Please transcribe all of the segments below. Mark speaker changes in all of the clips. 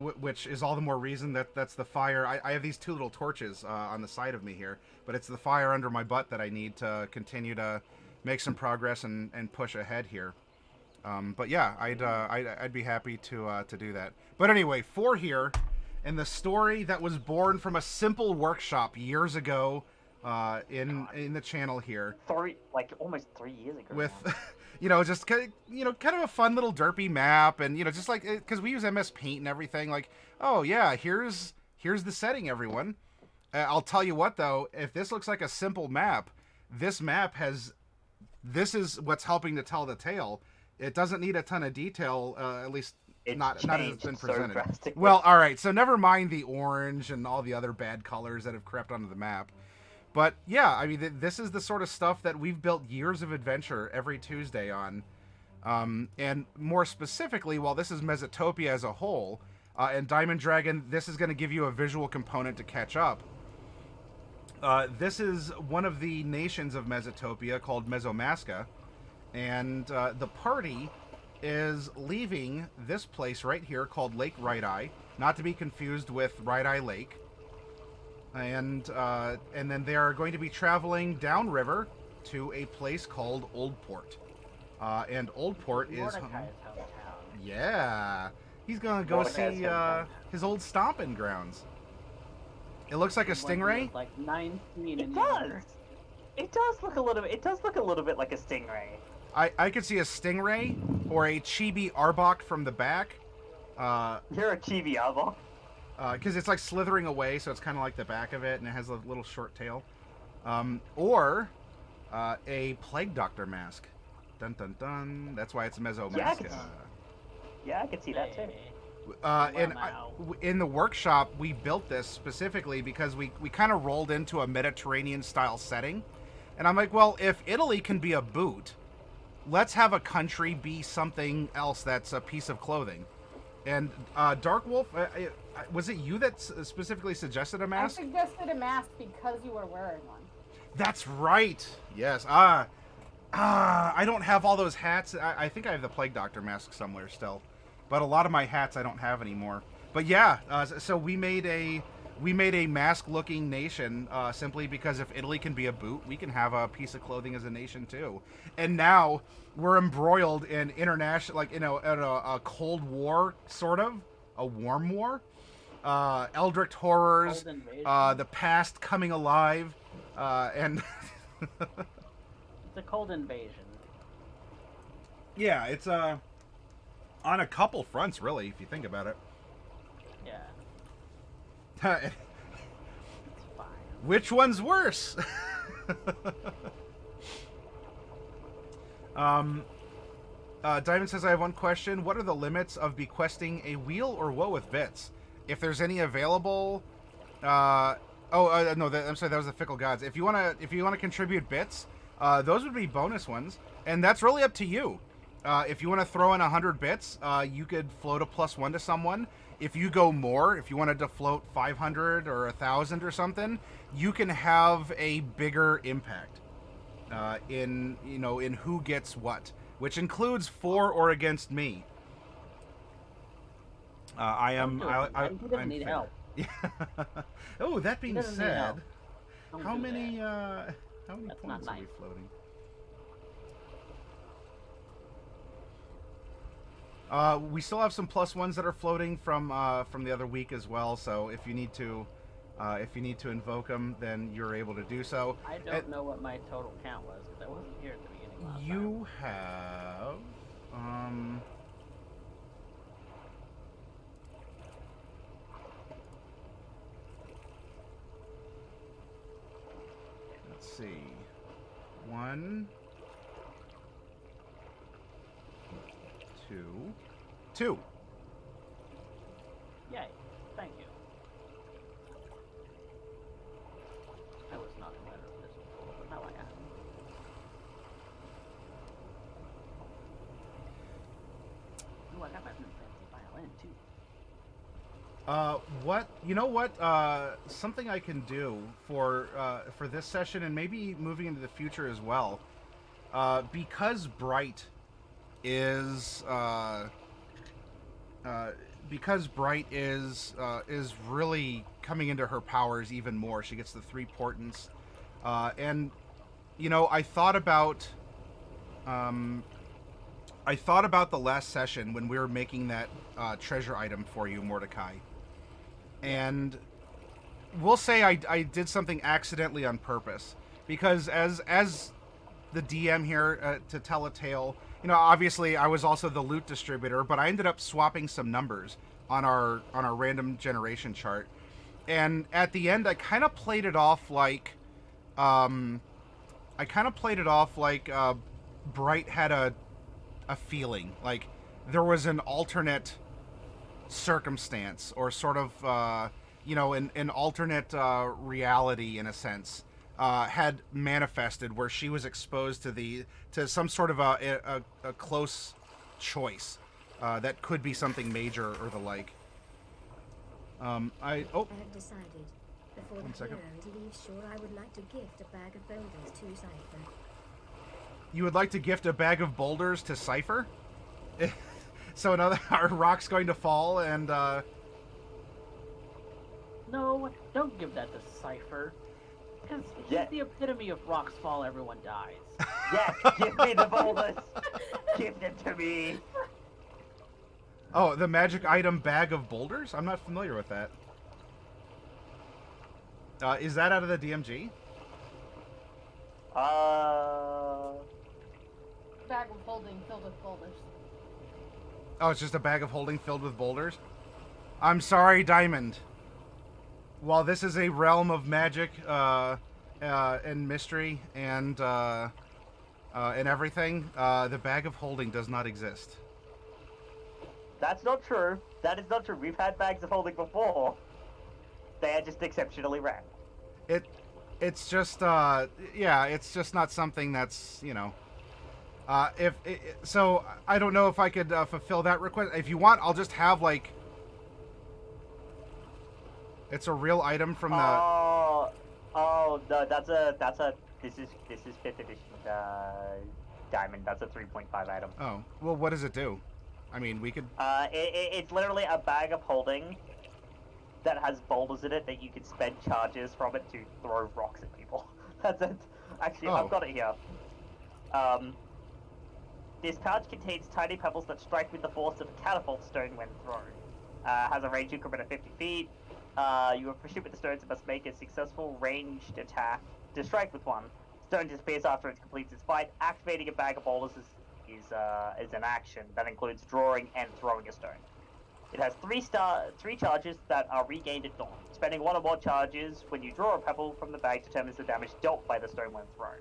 Speaker 1: which is all the more reason that that's the fire. I have these two little torches on the side of me here, but it's the fire under my butt that I need to continue to make some progress and push ahead here. But yeah, I'd be happy to do that. But anyway, 4 here, and the story that was born from a simple workshop years ago in the channel here
Speaker 2: Almost 3 years ago.
Speaker 1: with just kind of a fun little derpy map, and just like because we use MS Paint and everything, like, oh yeah, here's the setting, everyone. I'll tell you what though, if this looks like a simple map, this is what's helping to tell the tale. It doesn't need a ton of detail, at least not as it's been presented.
Speaker 2: So
Speaker 1: well, all right, so never mind the orange and all the other bad colors that have crept onto the map. But yeah, I mean, this is the sort of stuff that we've built years of adventure every Tuesday on. And more specifically, while this is Mesotopia as a whole, and Diamond Dragon, this is going to give you a visual component to catch up. This is one of the nations of Mesotopia called Mesomasca, and the party is leaving this place right here called Lake Right Eye, not to be confused with Right Eye Lake. And then they are going to be traveling downriver to a place called Old Port. And Old Port is
Speaker 3: Mordecai's hometown.
Speaker 1: Yeah, he's gonna go see his old stomping grounds. It looks like a stingray.
Speaker 3: Like 19
Speaker 2: It
Speaker 3: in
Speaker 2: does.
Speaker 3: year.
Speaker 2: It does look a little bit like a stingray.
Speaker 1: I could see a stingray or a chibi arbok from the back.
Speaker 2: You're a chibi arbok.
Speaker 1: Because it's like slithering away, so it's kind of like the back of it, and it has a little short tail. Or a plague doctor mask. Dun dun dun. That's why it's Mesomasca.
Speaker 2: Yeah, I could see that too.
Speaker 1: In the workshop, we built this specifically because we kind of rolled into a Mediterranean-style setting. And I'm like, well, if Italy can be a boot, let's have a country be something else that's a piece of clothing. And Dark Wolf, was it you that specifically suggested a mask?
Speaker 4: I suggested a mask because you were wearing one.
Speaker 1: That's right. Yes. I don't have all those hats. I think I have the Plague Doctor mask somewhere still, but a lot of my hats I don't have anymore. But yeah, so we made a mask-looking nation simply because if Italy can be a boot, we can have a piece of clothing as a nation too. And now we're embroiled in international, like, in a Cold War, sort of a warm war. Eldritch horrors, the past coming alive, and
Speaker 3: It's a cold invasion.
Speaker 1: yeah, it's on a couple fronts, really, if you think about it.
Speaker 3: Yeah. It's fine.
Speaker 1: Which one's worse? Diamond says, I have one question. What are the limits of bequesting a wheel or woe with bits? If there's any available... no, I'm sorry, that was the Fickle Gods. If you wanna contribute bits, those would be bonus ones, and that's really up to you. If you want to throw in 100 bits, you could float a +1 to someone. If you go more, if you wanted to float 500 or 1,000 or something, you can have a bigger impact in who gets what, which includes for or against me.
Speaker 3: He doesn't need help.
Speaker 1: Yeah. Oh, that being
Speaker 3: doesn't need
Speaker 1: said,
Speaker 3: help. Don't
Speaker 1: how
Speaker 3: do
Speaker 1: many
Speaker 3: that. That's
Speaker 1: points
Speaker 3: not
Speaker 1: are we
Speaker 3: nice.
Speaker 1: floating? We still have some +1s that are floating from the other week as well. So if you need to invoke them, then you're able to do so.
Speaker 3: I don't know what my total count was because I wasn't here at the beginning last time.
Speaker 1: You have let's see, 1, 2, 2.
Speaker 3: Yay. Thank you. I was not aware of this before, but now I am. Ooh, I got my new fancy violin too.
Speaker 1: Something I can do for this session and maybe moving into the future as well, because Bright is Bright is really coming into her powers even more. She gets the 3 portents, and you know, I thought about the last session when we were making that treasure item for you, Mordecai, and we'll say I did something accidentally on purpose, because as the DM here, to tell a tale, you know, obviously I was also the loot distributor, but I ended up swapping some numbers on our random generation chart, and at the end I kind of played it off like Bright had a feeling like there was an alternate circumstance, or sort of you know, an alternate reality, in a sense, had manifested, where she was exposed to some sort of a close choice that could be something major or the like. I have
Speaker 5: decided. Before
Speaker 1: One
Speaker 5: the
Speaker 1: second.
Speaker 5: hero leaves shore, I would like to gift a bag of boulders to Cypher.
Speaker 1: You would like to gift a bag of boulders to Cypher? So another, are rocks going to fall and
Speaker 3: No, don't give that to Cypher. Because he's the epitome of rocks fall, everyone dies.
Speaker 2: Yes, give me the boulders. Give them to me.
Speaker 1: Oh, the magic item bag of boulders? I'm not familiar with that. Is that out of the DMG?
Speaker 4: Bag of holding filled with boulders.
Speaker 1: Oh, it's just a bag of holding filled with boulders? I'm sorry, Diamond. While this is a realm of magic and mystery and everything, the bag of holding does not exist.
Speaker 2: That's not true. That is not true. We've had bags of holding before. They are just exceptionally rare.
Speaker 1: It's just yeah, it's just not something that's, you know. So I don't know if I could fulfill that request. If you want, I'll just have like. It's a real item from the.
Speaker 2: Oh no, that's a. This is 5th edition diamond. That's a 3.5 item.
Speaker 1: Oh well, what does it do? I mean, we could.
Speaker 2: It's literally a bag of holding that has boulders in it that you can spend charges from it to throw rocks at people. That's it. Actually, I've got it here. This pouch contains tiny pebbles that strike with the force of a catapult stone when thrown. Has a range increment of 50 feet. You are pursued with the stones and must make a successful ranged attack to strike with one. Stone disappears after it completes its fight. Activating a bag of boulders is an action that includes drawing and throwing a stone. It has 3 charges that are regained at dawn. Spending 1 or more charges when you draw a pebble from the bag determines the damage dealt by the stone when thrown.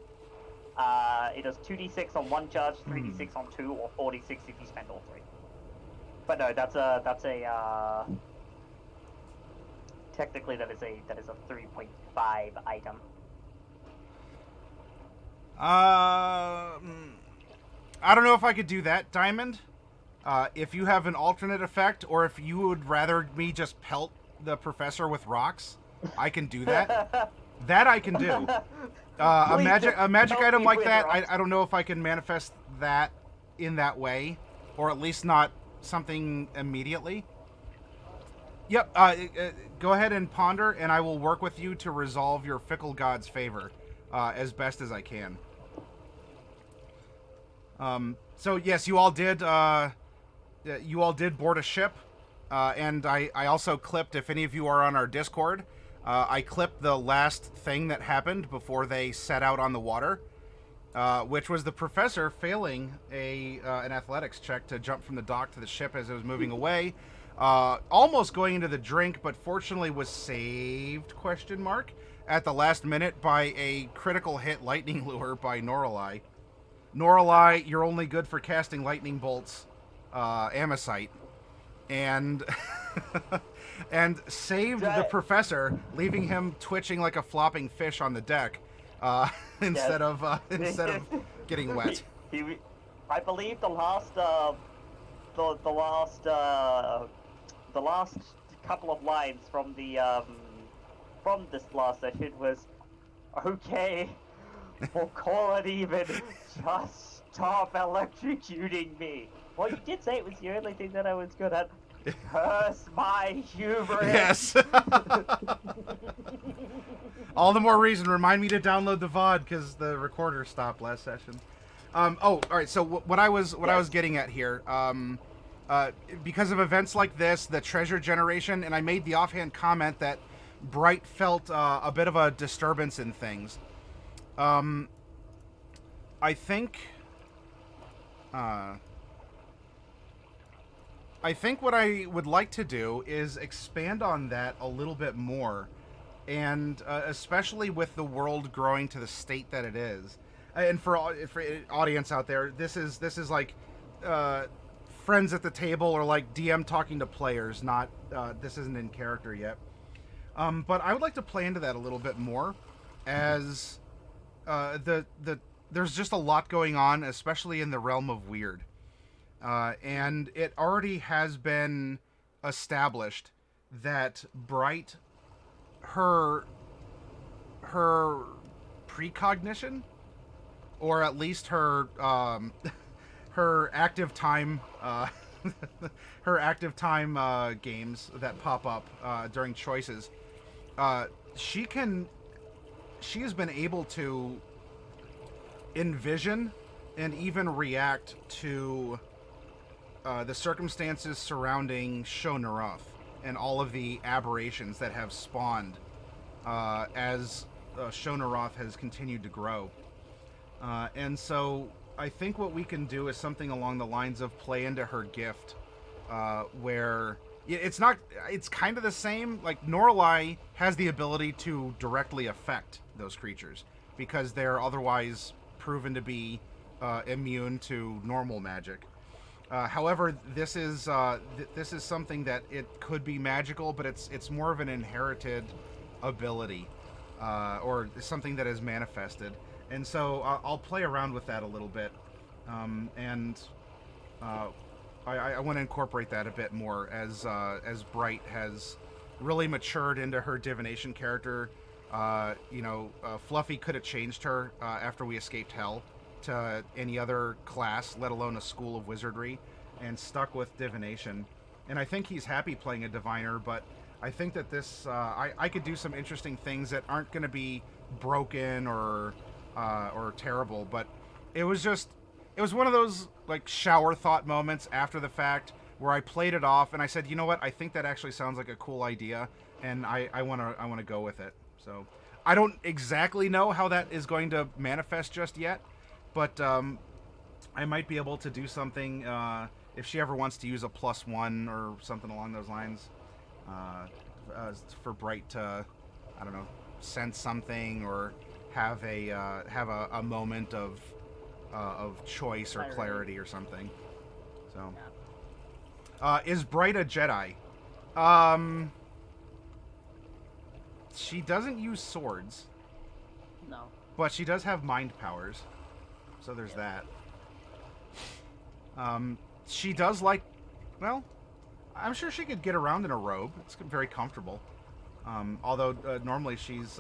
Speaker 2: It does 2d6 on 1 charge, 3d6 on 2, or 4d6 if you spend all 3. But no, that's a technically that is a 3.5 item.
Speaker 1: I don't know if I could do that, Diamond. If you have an alternate effect, or if you would rather me just pelt the professor with rocks, I can do that. That I can do. A magic item like that, I don't know if I can manifest that in that way, or at least not something immediately. Yep. Go ahead and ponder, and I will work with you to resolve your fickle god's favor as best as I can. So yes, you all did board a ship, and I also clipped, if any of you are on our Discord, I clipped the last thing that happened before they set out on the water, which was the professor failing an athletics check to jump from the dock to the ship as it was moving away, almost going into the drink, but fortunately was saved, at the last minute by a critical hit lightning lure by Norelai. Norelai, you're only good for casting lightning bolts, Amosite, and and saved the professor, leaving him twitching like a flopping fish on the deck, instead of getting wet.
Speaker 2: I believe the last couple of lines from this last session was, "Okay, we'll call it even. Just stop electrocuting me." Well, you did say it was the only thing that I was good at. Curse my hubris.
Speaker 1: Yes. All the more reason. Remind me to download the VOD because the recorder stopped last session. All right. So what I was getting at here, because of events like this, the treasure generation, and I made the offhand comment that Bright felt a bit of a disturbance in things. I think what I would like to do is expand on that a little bit more, and especially with the world growing to the state that it is. And for audience out there, this is like friends at the table or like DM talking to players. Not this isn't in character yet. But I would like to play into that a little bit more, as there's just a lot going on, especially in the realm of weird. And it already has been established that Bright, her precognition, or at least her her active time games that pop up during choices, she has been able to envision and even react to the circumstances surrounding Shonaroth and all of the aberrations that have spawned as Shonaroth has continued to grow. And so I think what we can do is something along the lines of play into her gift, where it's kind of the same. Like, Norlai has the ability to directly affect those creatures because they're otherwise proven to be immune to normal magic. However, this is something that it could be magical, but it's more of an inherited ability, or something that is manifested. And so I'll play around with that a little bit, and I want to incorporate that a bit more as Bright has really matured into her divination character. Fluffy could have changed her after we escaped Hell to any other class, let alone a school of wizardry, and stuck with divination. And I think he's happy playing a diviner, but I think that this I could do some interesting things that aren't going to be broken or terrible. But it was one of those like shower thought moments after the fact where I played it off and I said, you know what, I think that actually sounds like a cool idea, and I want to go with it. So I don't exactly know how that is going to manifest just yet, but I might be able to do something if she ever wants to use a +1 or something along those lines, for Bright to, I don't know, sense something or have a moment of choice or clarity or something. So, is Bright a Jedi? She doesn't use swords.
Speaker 3: No.
Speaker 1: But she does have mind powers. So there's that. She does like, well, I'm sure she could get around in a robe. It's very comfortable. Although normally she's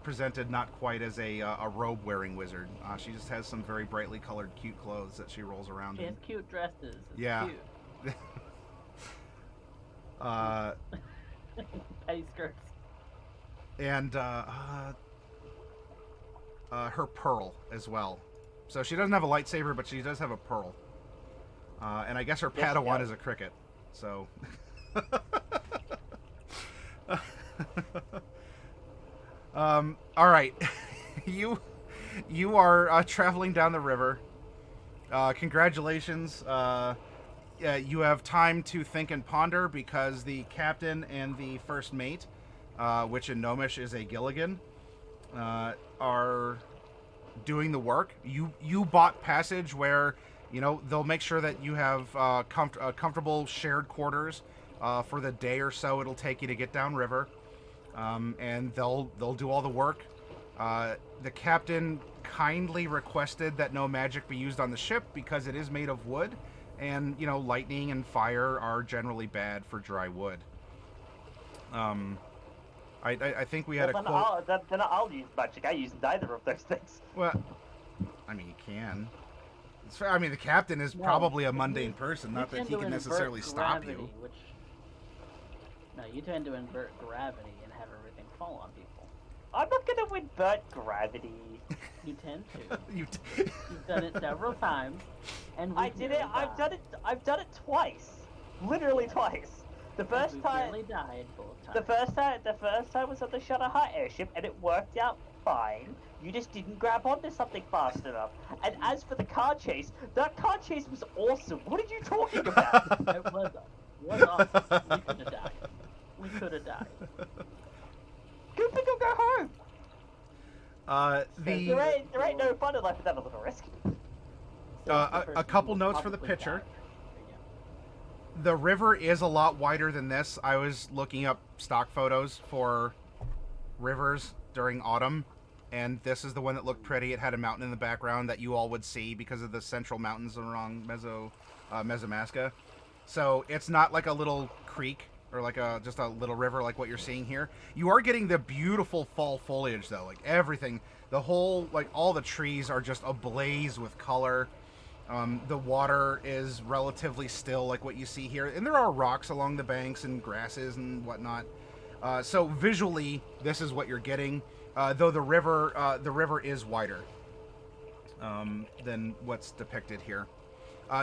Speaker 1: presented not quite as a robe-wearing wizard. She just has some very brightly colored, cute clothes that she rolls around in.
Speaker 3: She has cute dresses. It's
Speaker 1: yeah.
Speaker 3: Cute. Petty skirts.
Speaker 1: And her pearl as well. So she doesn't have a lightsaber, but she does have a pearl. And I guess her Padawan is a cricket. So. All right. You are traveling down the river. Congratulations. You have time to think and ponder because the captain and the first mate, which in Gnomish is a Gilligan, are doing the work. You bought passage where, they'll make sure that you have comfortable shared quarters for the day or so it'll take you to get downriver, and they'll do all the work. The captain kindly requested that no magic be used on the ship because it is made of wood, and lightning and fire are generally bad for dry wood. I think we had a quote.
Speaker 2: Then I'll use magic. I use neither of those things.
Speaker 1: Well, I mean, you can. I mean, the captain is
Speaker 3: No,
Speaker 1: probably a
Speaker 3: you-
Speaker 1: mundane person,
Speaker 3: you
Speaker 1: not that
Speaker 3: tend
Speaker 1: he
Speaker 3: to
Speaker 1: can
Speaker 3: invert
Speaker 1: necessarily stop
Speaker 3: gravity,
Speaker 1: you.
Speaker 3: No, you tend to invert gravity and have everything fall on people.
Speaker 2: I'm not gonna invert gravity.
Speaker 3: You tend to.
Speaker 1: You
Speaker 3: You've done it several times, and
Speaker 2: I
Speaker 3: we've
Speaker 2: did
Speaker 3: nearly
Speaker 2: it. I've
Speaker 3: died.
Speaker 2: done it. I've done it twice. Literally twice. The
Speaker 3: And
Speaker 2: first
Speaker 3: we've
Speaker 2: time.
Speaker 3: nearly died both times.
Speaker 2: The first time was at the Shutter Hut airship, and it worked out fine. You just didn't grab onto something fast enough. And as for the car chase, that car chase was awesome. What are you talking about?
Speaker 3: It was awesome. We could have died. We could have died.
Speaker 2: Go pick up, go home. There ain't no fun in life without a little risk.
Speaker 1: A couple notes for the pitcher. The river is a lot wider than this. I was looking up stock photos for rivers during autumn, and this is the one that looked pretty. It had a mountain in the background that you all would see because of the central mountains along Mesomasca. So it's not like a little creek or like just a little river like what you're seeing here. You are getting the beautiful fall foliage though. Like everything, the whole, like all the trees are just ablaze with color. The water is relatively still like what you see here. And there are rocks along the banks and grasses and whatnot. So visually, this is what you're getting. Though the river is wider than what's depicted here.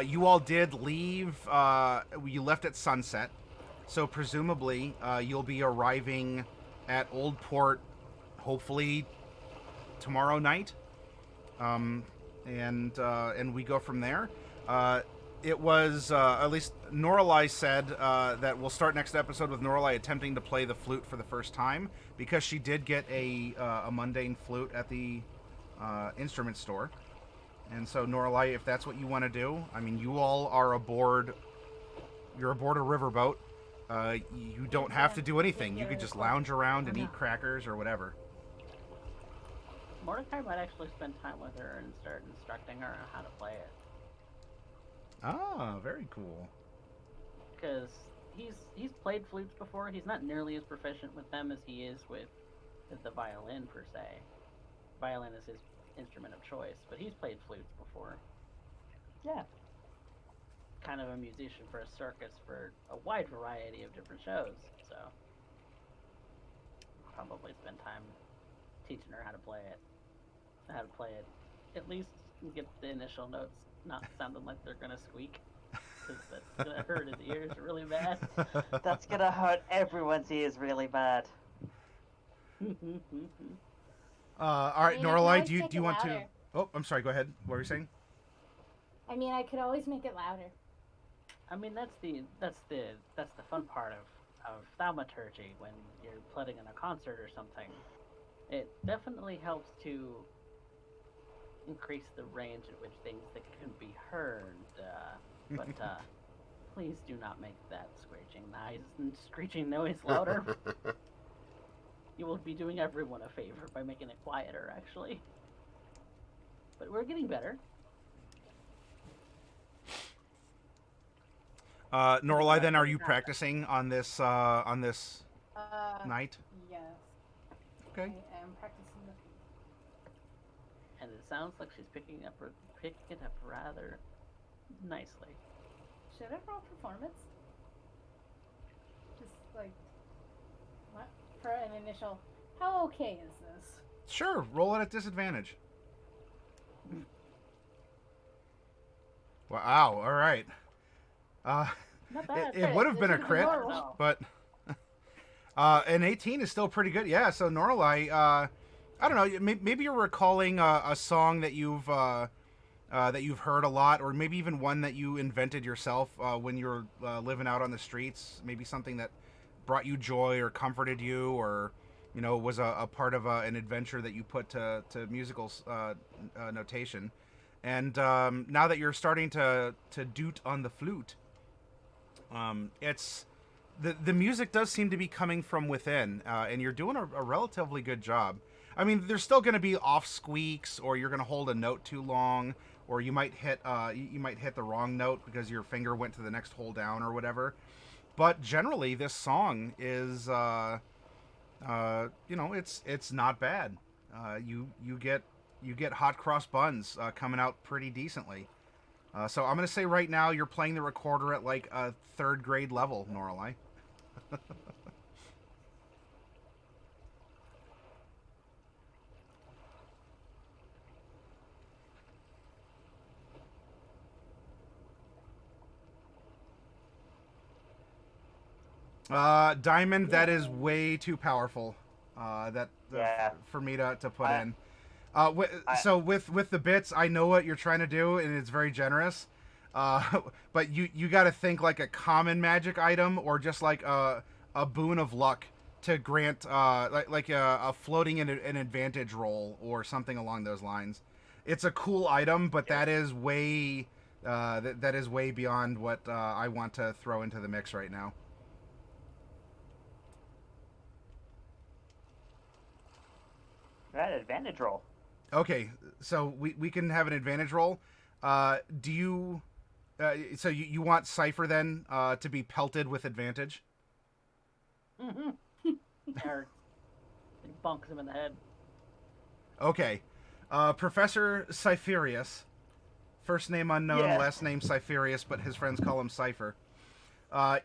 Speaker 1: You all did leave. You left at sunset. So presumably, you'll be arriving at Old Port, hopefully tomorrow night. And we go from there. It was, at least Noralai said that we'll start next episode with Noralai attempting to play the flute for the first time, because she did get a mundane flute at the instrument store. And so, Noralai, if that's what you want to do, I mean, you all are aboard. You're aboard a riverboat. You don't have to do anything. You could just lounge around and eat crackers or whatever.
Speaker 3: Mordecai might actually spend time with her and start instructing her on how to play it.
Speaker 1: Ah, very cool.
Speaker 3: Because he's played flutes before. He's not nearly as proficient with them as he is with the violin per se. Violin is his instrument of choice, but he's played flutes before.
Speaker 2: Yeah.
Speaker 3: Kind of a musician for a circus for a wide variety of different shows, so probably spend time teaching her how to play it. At least get the initial notes not sounding like they're gonna squeak, because that's gonna hurt his ears really bad.
Speaker 2: That's gonna hurt everyone's ears really bad.
Speaker 1: All right,
Speaker 6: I mean, I can
Speaker 1: Noralai,
Speaker 6: always
Speaker 1: do you
Speaker 6: make it
Speaker 1: want to?
Speaker 6: louder.
Speaker 1: Oh, I'm sorry. Go ahead. What were you saying?
Speaker 6: I mean, I could always make it louder.
Speaker 3: I mean, that's the fun part of thaumaturgy when you're playing in a concert or something. It definitely helps to increase the range at which things that can be heard. But please do not make that screeching noise louder. You will be doing everyone a favor by making it quieter, actually. But we're getting better.
Speaker 1: Noralai, then, are you practicing on this night?
Speaker 6: Yes.
Speaker 1: Okay.
Speaker 6: I am practicing the
Speaker 3: And it sounds like she's picking it up rather nicely.
Speaker 6: Should I roll performance? Just like, what? For an initial, how okay is this?
Speaker 1: Sure. Roll it at disadvantage. Wow. All right.
Speaker 3: Not bad.
Speaker 1: It would have been a crit,
Speaker 3: normal.
Speaker 1: but an 18 is still pretty good. Yeah. So Noralai, I don't know. Maybe you're recalling a song that you've heard a lot, or maybe even one that you invented yourself when you were living out on the streets. Maybe something that brought you joy or comforted you, or was a part of an adventure that you put to musical notation. And now that you're starting to doot on the flute, it's the music does seem to be coming from within, and you're doing a relatively good job. I mean, there's still going to be off squeaks, or you're going to hold a note too long, or you might hit the wrong note because your finger went to the next hole down or whatever. But generally, this song is, it's not bad. You get hot cross buns coming out pretty decently. So I'm going to say right now you're playing the recorder at like a 3rd grade level, Norlai. Diamond, that is way too powerful.
Speaker 2: Yeah.
Speaker 1: For me to put
Speaker 2: I-
Speaker 1: in. So with the bits, I know what you're trying to do, and it's very generous. But you got to think like a common magic item, or just like a boon of luck to grant like a floating an advantage roll or something along those lines. It's a cool item, but that is way that is way beyond what I want to throw into the mix right now.
Speaker 2: Right, advantage roll.
Speaker 1: Okay, so we can have an advantage roll. Do you? So you want Cypher then to be pelted with advantage?
Speaker 3: Or it bonks him in the head.
Speaker 1: Okay, Professor Cypherius, first name unknown,
Speaker 2: Yeah.
Speaker 1: last name Cypherius, but his friends call him Cypher.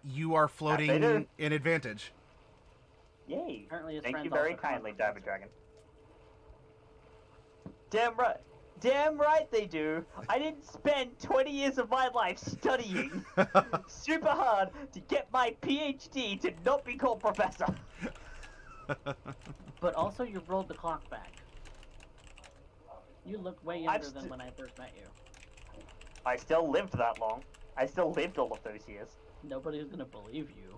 Speaker 1: You are
Speaker 2: They
Speaker 1: floating
Speaker 2: do.
Speaker 1: in advantage.
Speaker 2: Yay.
Speaker 3: Apparently his
Speaker 2: Thank
Speaker 3: friends
Speaker 2: you very
Speaker 3: also call him
Speaker 2: kindly,
Speaker 3: Professor.
Speaker 2: Diamond Dragon. Damn right. Damn right they do. I didn't spend 20 years of my life studying super hard to get my PhD to not be called professor.
Speaker 3: But also, you rolled the clock back. You look way younger than when I first met you.
Speaker 2: I still lived that long. I still lived all of those years.
Speaker 3: Nobody's gonna believe you.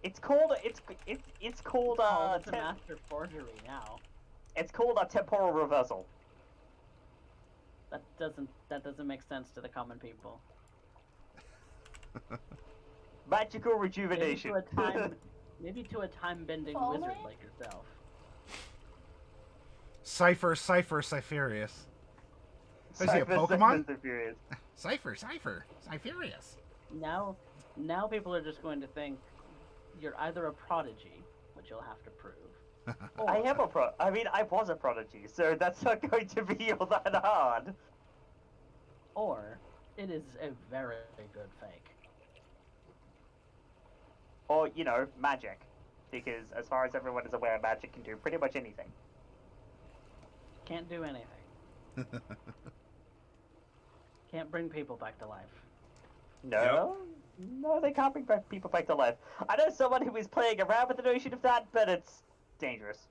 Speaker 2: It's called it's called
Speaker 3: Oh, it's a master forgery now.
Speaker 2: it's called a temporal reversal.
Speaker 3: That doesn't make sense to the common people.
Speaker 2: Magical rejuvenation.
Speaker 3: Maybe to a time-bending
Speaker 6: Follow
Speaker 3: wizard
Speaker 6: me?
Speaker 3: like yourself.
Speaker 1: Cypher Cypherius. Is he a Pokemon?
Speaker 2: Furious.
Speaker 1: Cypher Cypherius.
Speaker 3: Now people are just going to think you're either a prodigy, which you'll have to prove. Or,
Speaker 2: I am I was a prodigy, so that's not going to be all that hard.
Speaker 3: or it is a very good fake.
Speaker 2: Or, you know, magic. Because as far as everyone is aware, magic can do pretty much anything.
Speaker 3: Can't do anything. Can't bring people back to life.
Speaker 2: No? No, they can't bring people back to life. I know someone who is playing around with the notion of that, but it's dangerous.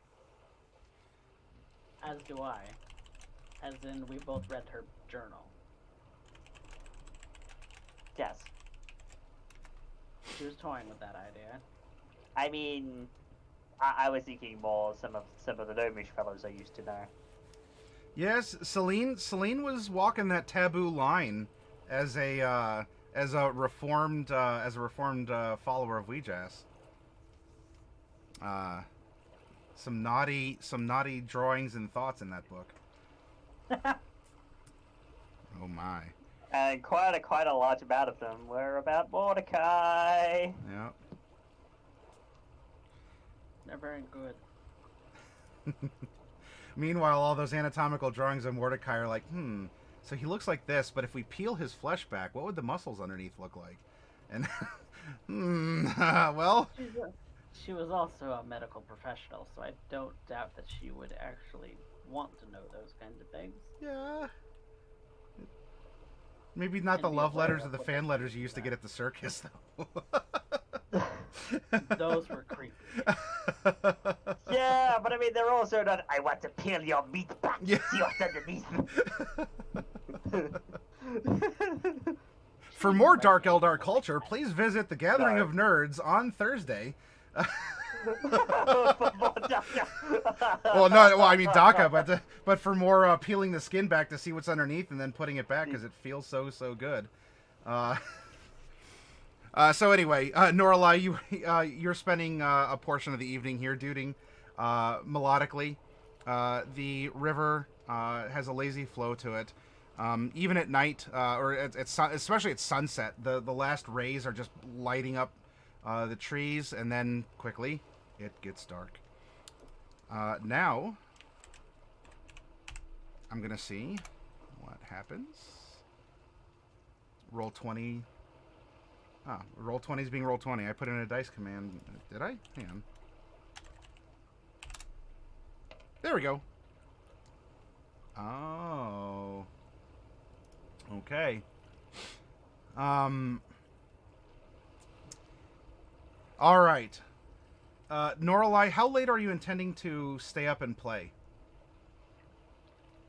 Speaker 3: As do I. As in, we both read her journal.
Speaker 2: Yes.
Speaker 3: She was toying with that idea.
Speaker 2: I mean, I was thinking more some of the gnomish fellows I used to know.
Speaker 1: Yes, Celine was walking that taboo line as a reformed follower of Ouija's. Some naughty drawings and thoughts in that book. Oh my.
Speaker 2: And quite a large amount of them were about Mordecai.
Speaker 1: Yeah.
Speaker 3: They're very good.
Speaker 1: Meanwhile, all those anatomical drawings of Mordecai are like, so he looks like this, but if we peel his flesh back, what would the muscles underneath look like? And, well...
Speaker 3: She was also a medical professional, so I don't doubt that she would actually want to know those kinds of things.
Speaker 1: Yeah. Maybe not
Speaker 3: And
Speaker 1: the
Speaker 3: be
Speaker 1: love
Speaker 3: aware
Speaker 1: letters
Speaker 3: of
Speaker 1: or the
Speaker 3: what
Speaker 1: fan
Speaker 3: they
Speaker 1: letters
Speaker 3: do
Speaker 1: you used to
Speaker 3: that.
Speaker 1: get at the circus, though.
Speaker 3: Those were creepy.
Speaker 2: Yeah, but I mean, they're also not, I want to peel your meat back.
Speaker 1: Yeah.
Speaker 2: See what's underneath.
Speaker 1: For more Dark Eldar culture, please visit the Gathering of Nerds on Thursday. Well, I mean DACA, but for more peeling the skin back to see what's underneath and then putting it back because it feels so good. So anyway, Norlai, you're spending a portion of the evening here duding melodically. The river has a lazy flow to it. Even at night, or especially at sunset, the last rays are just lighting up the trees, and then quickly it gets dark. Now, I'm gonna see what happens. roll 20. Ah, roll 20 is being roll 20. I put in a dice command. Did I? Hang on. There we go. Oh. Okay. All right. Noralai, how late are you intending to stay up and play?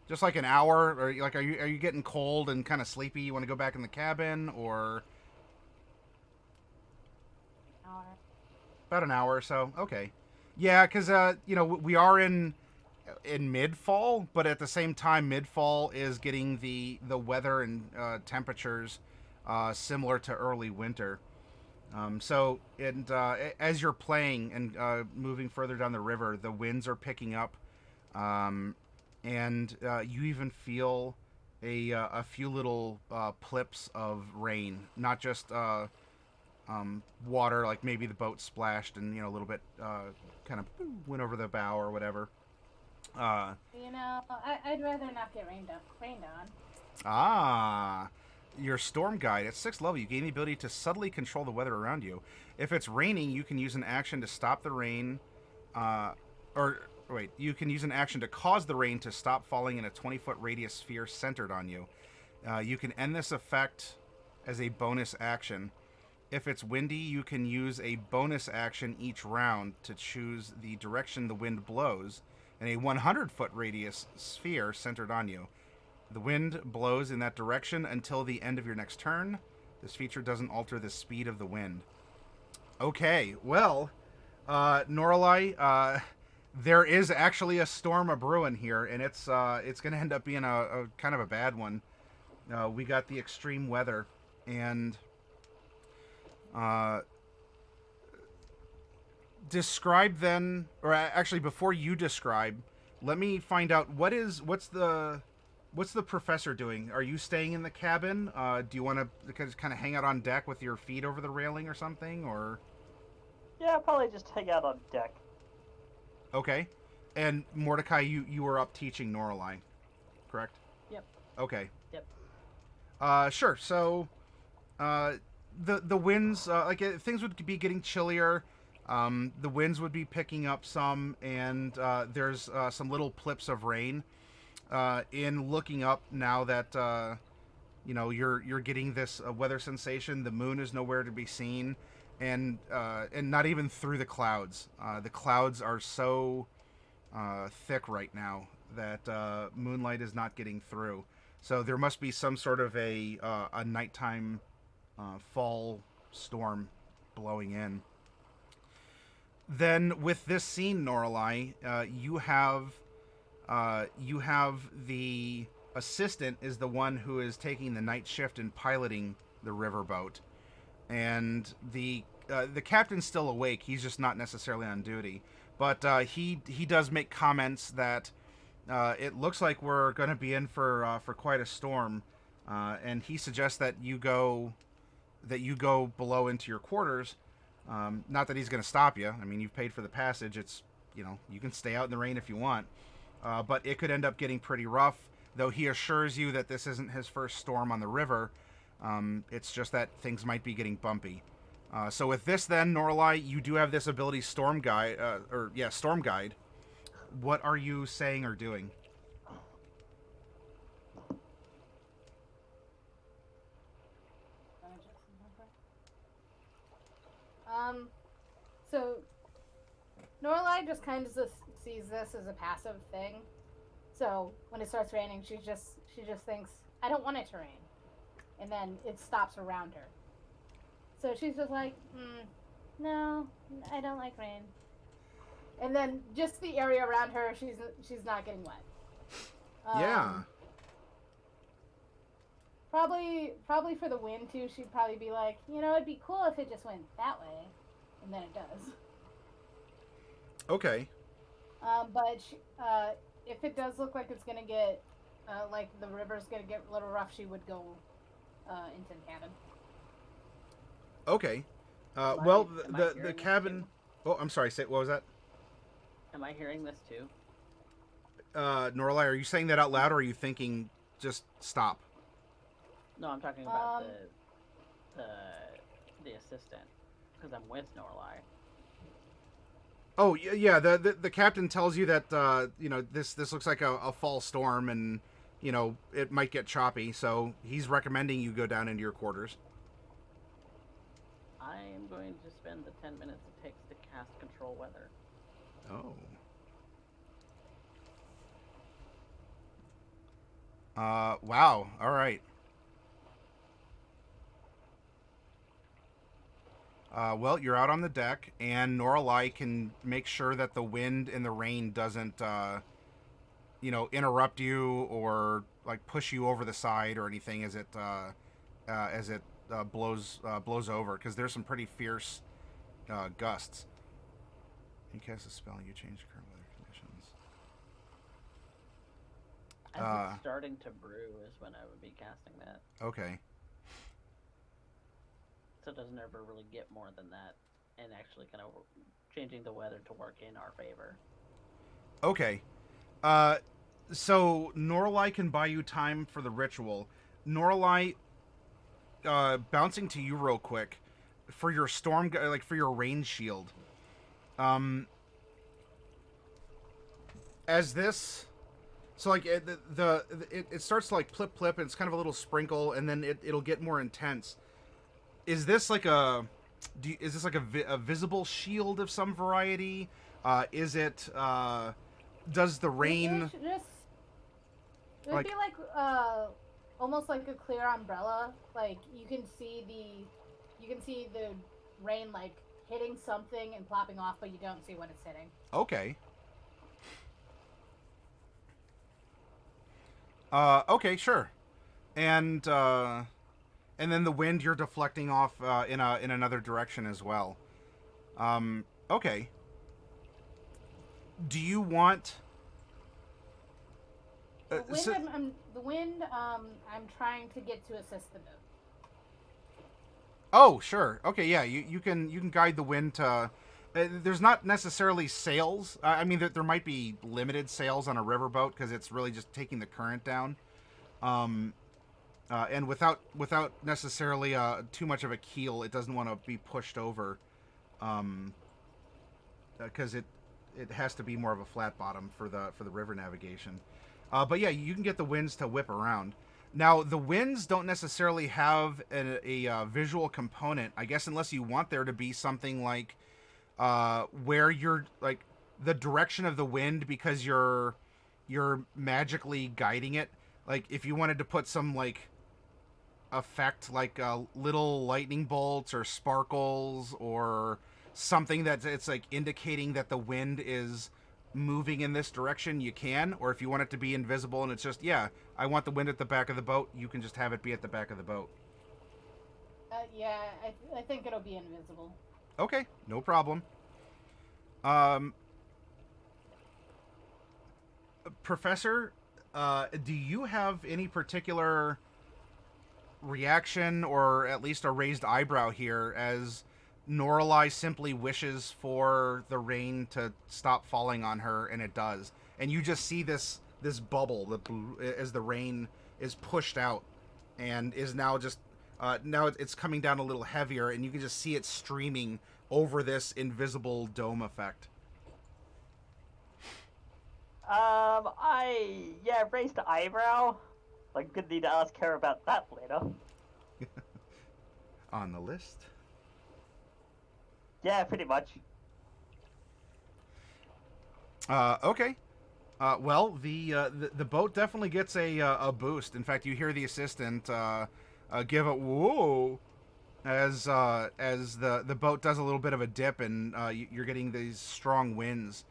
Speaker 1: Just like an hour, or like are you getting cold and kind of sleepy? You want to go back in the cabin, or
Speaker 6: Hour.
Speaker 1: about an hour or so? Okay. Yeah, because we are in mid-fall, but at the same time, mid-fall is getting the weather and temperatures similar to early winter. As you're playing and moving further down the river, the winds are picking up, and you even feel a few little plips of rain, not just water, like maybe the boat splashed and a little bit kind of went over the bow or whatever.
Speaker 6: I'd rather not get rained on.
Speaker 1: Ah, your storm guide at 6th level. You gain the ability to subtly control the weather around you. If it's raining, you can use an action to stop the rain, you can use an action to cause the rain to stop falling in a 20-foot radius sphere centered on you. You can end this effect as a bonus action. If it's windy, you can use a bonus action each round to choose the direction the wind blows in a 100-foot radius sphere centered on you. The wind blows in that direction until the end of your next turn. This feature doesn't alter the speed of the wind. Okay, well, Noralai, there is actually a storm a-brewing here, and it's going to end up being a kind of a bad one. We got the extreme weather, and describe then, or actually before you describe, let me find out what's the professor doing? Are you staying in the cabin? Do you want to kind of hang out on deck with your feet over the railing or something, or?
Speaker 2: Yeah, probably just hang out on deck.
Speaker 1: Okay. And Mordecai, you were up teaching Noralai, correct?
Speaker 3: Yep.
Speaker 1: Okay.
Speaker 3: Yep.
Speaker 1: Sure. So, the winds, things would be getting chillier. The winds would be picking up some, and there's some little plips of rain. In looking up now that you're getting this weather sensation, the moon is nowhere to be seen, and not even through the clouds. The clouds are so thick right now that moonlight is not getting through. So there must be some sort of a nighttime fall storm blowing in. Then with this scene, Noralai, you have the assistant is the one who is taking the night shift and piloting the riverboat, and the captain's still awake. He's just not necessarily on duty, but he does make comments that it looks like we're going to be in for quite a storm, and he suggests that you go below into your quarters. Not that he's going to stop you. I mean, you've paid for the passage. It's you can stay out in the rain if you want. But it could end up getting pretty rough, though he assures you that this isn't his first storm on the river. It's just that things might be getting bumpy. So with this then, Noralai, you do have this ability Storm Guide. Storm Guide. What are you saying or doing?
Speaker 6: So Noralai just kind of sees this as a passive thing. So when it starts raining, she just thinks, I don't want it to rain. And then it stops around her. So she's just like, no, I don't like rain. And then just the area around her, she's not getting wet.
Speaker 1: Yeah.
Speaker 6: Probably for the wind too, she'd probably be like, it'd be cool if it just went that way. And then it does.
Speaker 1: Okay.
Speaker 6: But if it does look like it's gonna get, like the river's gonna get a little rough, she would go into the cabin.
Speaker 1: Okay. The cabin. Oh, I'm sorry. What was that?
Speaker 3: Am I hearing this too?
Speaker 1: Noralai, are you saying that out loud, or are you thinking just stop?
Speaker 3: No, I'm talking about
Speaker 6: Um,
Speaker 3: the assistant, because I'm with Norlai.
Speaker 1: Oh yeah, the captain tells you that you know this looks like a fall storm and you know it might get choppy, so he's recommending you go down into your quarters.
Speaker 3: I am going to spend the 10 minutes it takes to cast control weather.
Speaker 1: Oh. Wow. All right. Well, you're out on the deck, and Noralai can make sure that the wind and the rain doesn't, you know, interrupt you or like push you over the side or anything as it blows over, because there's some pretty fierce gusts. You cast a spell, you change current weather conditions.
Speaker 3: As it's starting to brew is when I would be casting that.
Speaker 1: Okay.
Speaker 3: So it doesn't ever really get more than that, and actually kind of changing the weather to work in our favor.
Speaker 1: Okay. So Norlai can buy you time for the ritual. Norlai, bouncing to you real quick for your storm, like for your rain shield. As this, so like it starts to like plip plip, and it's kind of a little sprinkle, and then it'll get more intense. Is this like is this like a visible shield of some variety? Is it does the rain?
Speaker 6: It would be like almost like a clear umbrella. Like you can see the rain like hitting something and plopping off, but you don't see what it's hitting.
Speaker 1: Okay. Okay, sure. And then the wind you're deflecting off in another direction as well. Okay. Do you want
Speaker 6: The wind, I'm trying to get to assist the boat.
Speaker 1: Oh, sure. Okay, yeah, you can guide the wind to there's not necessarily sails. I mean, there might be limited sails on a riverboat because it's really just taking the current down. And without necessarily too much of a keel, it doesn't want to be pushed over, because it has to be more of a flat bottom for the river navigation. But yeah, you can get the winds to whip around. Now the winds don't necessarily have a visual component, I guess, unless you want there to be something like where you're like the direction of the wind because you're magically guiding it. Like if you wanted to put some like effect like little lightning bolts or sparkles or something that it's like indicating that the wind is moving in this direction, you can. Or if you want it to be invisible and it's just, yeah, I want the wind at the back of the boat, you can just have it be at the back of the boat.
Speaker 6: Yeah, I think it'll be invisible.
Speaker 1: Okay, no problem. Professor, do you have any particular reaction or at least a raised eyebrow here as Noralai simply wishes for the rain to stop falling on her, and it does, and you just see this bubble as the rain is pushed out and is now just now it's coming down a little heavier, and you can just see it streaming over this invisible dome effect.
Speaker 2: Raised eyebrow. Like, good need to ask her about that later.
Speaker 1: On the list.
Speaker 2: Yeah, pretty much.
Speaker 1: Okay. Well, the boat definitely gets a boost. In fact, you hear the assistant give a whoa as the boat does a little bit of a dip, and you're getting these strong winds,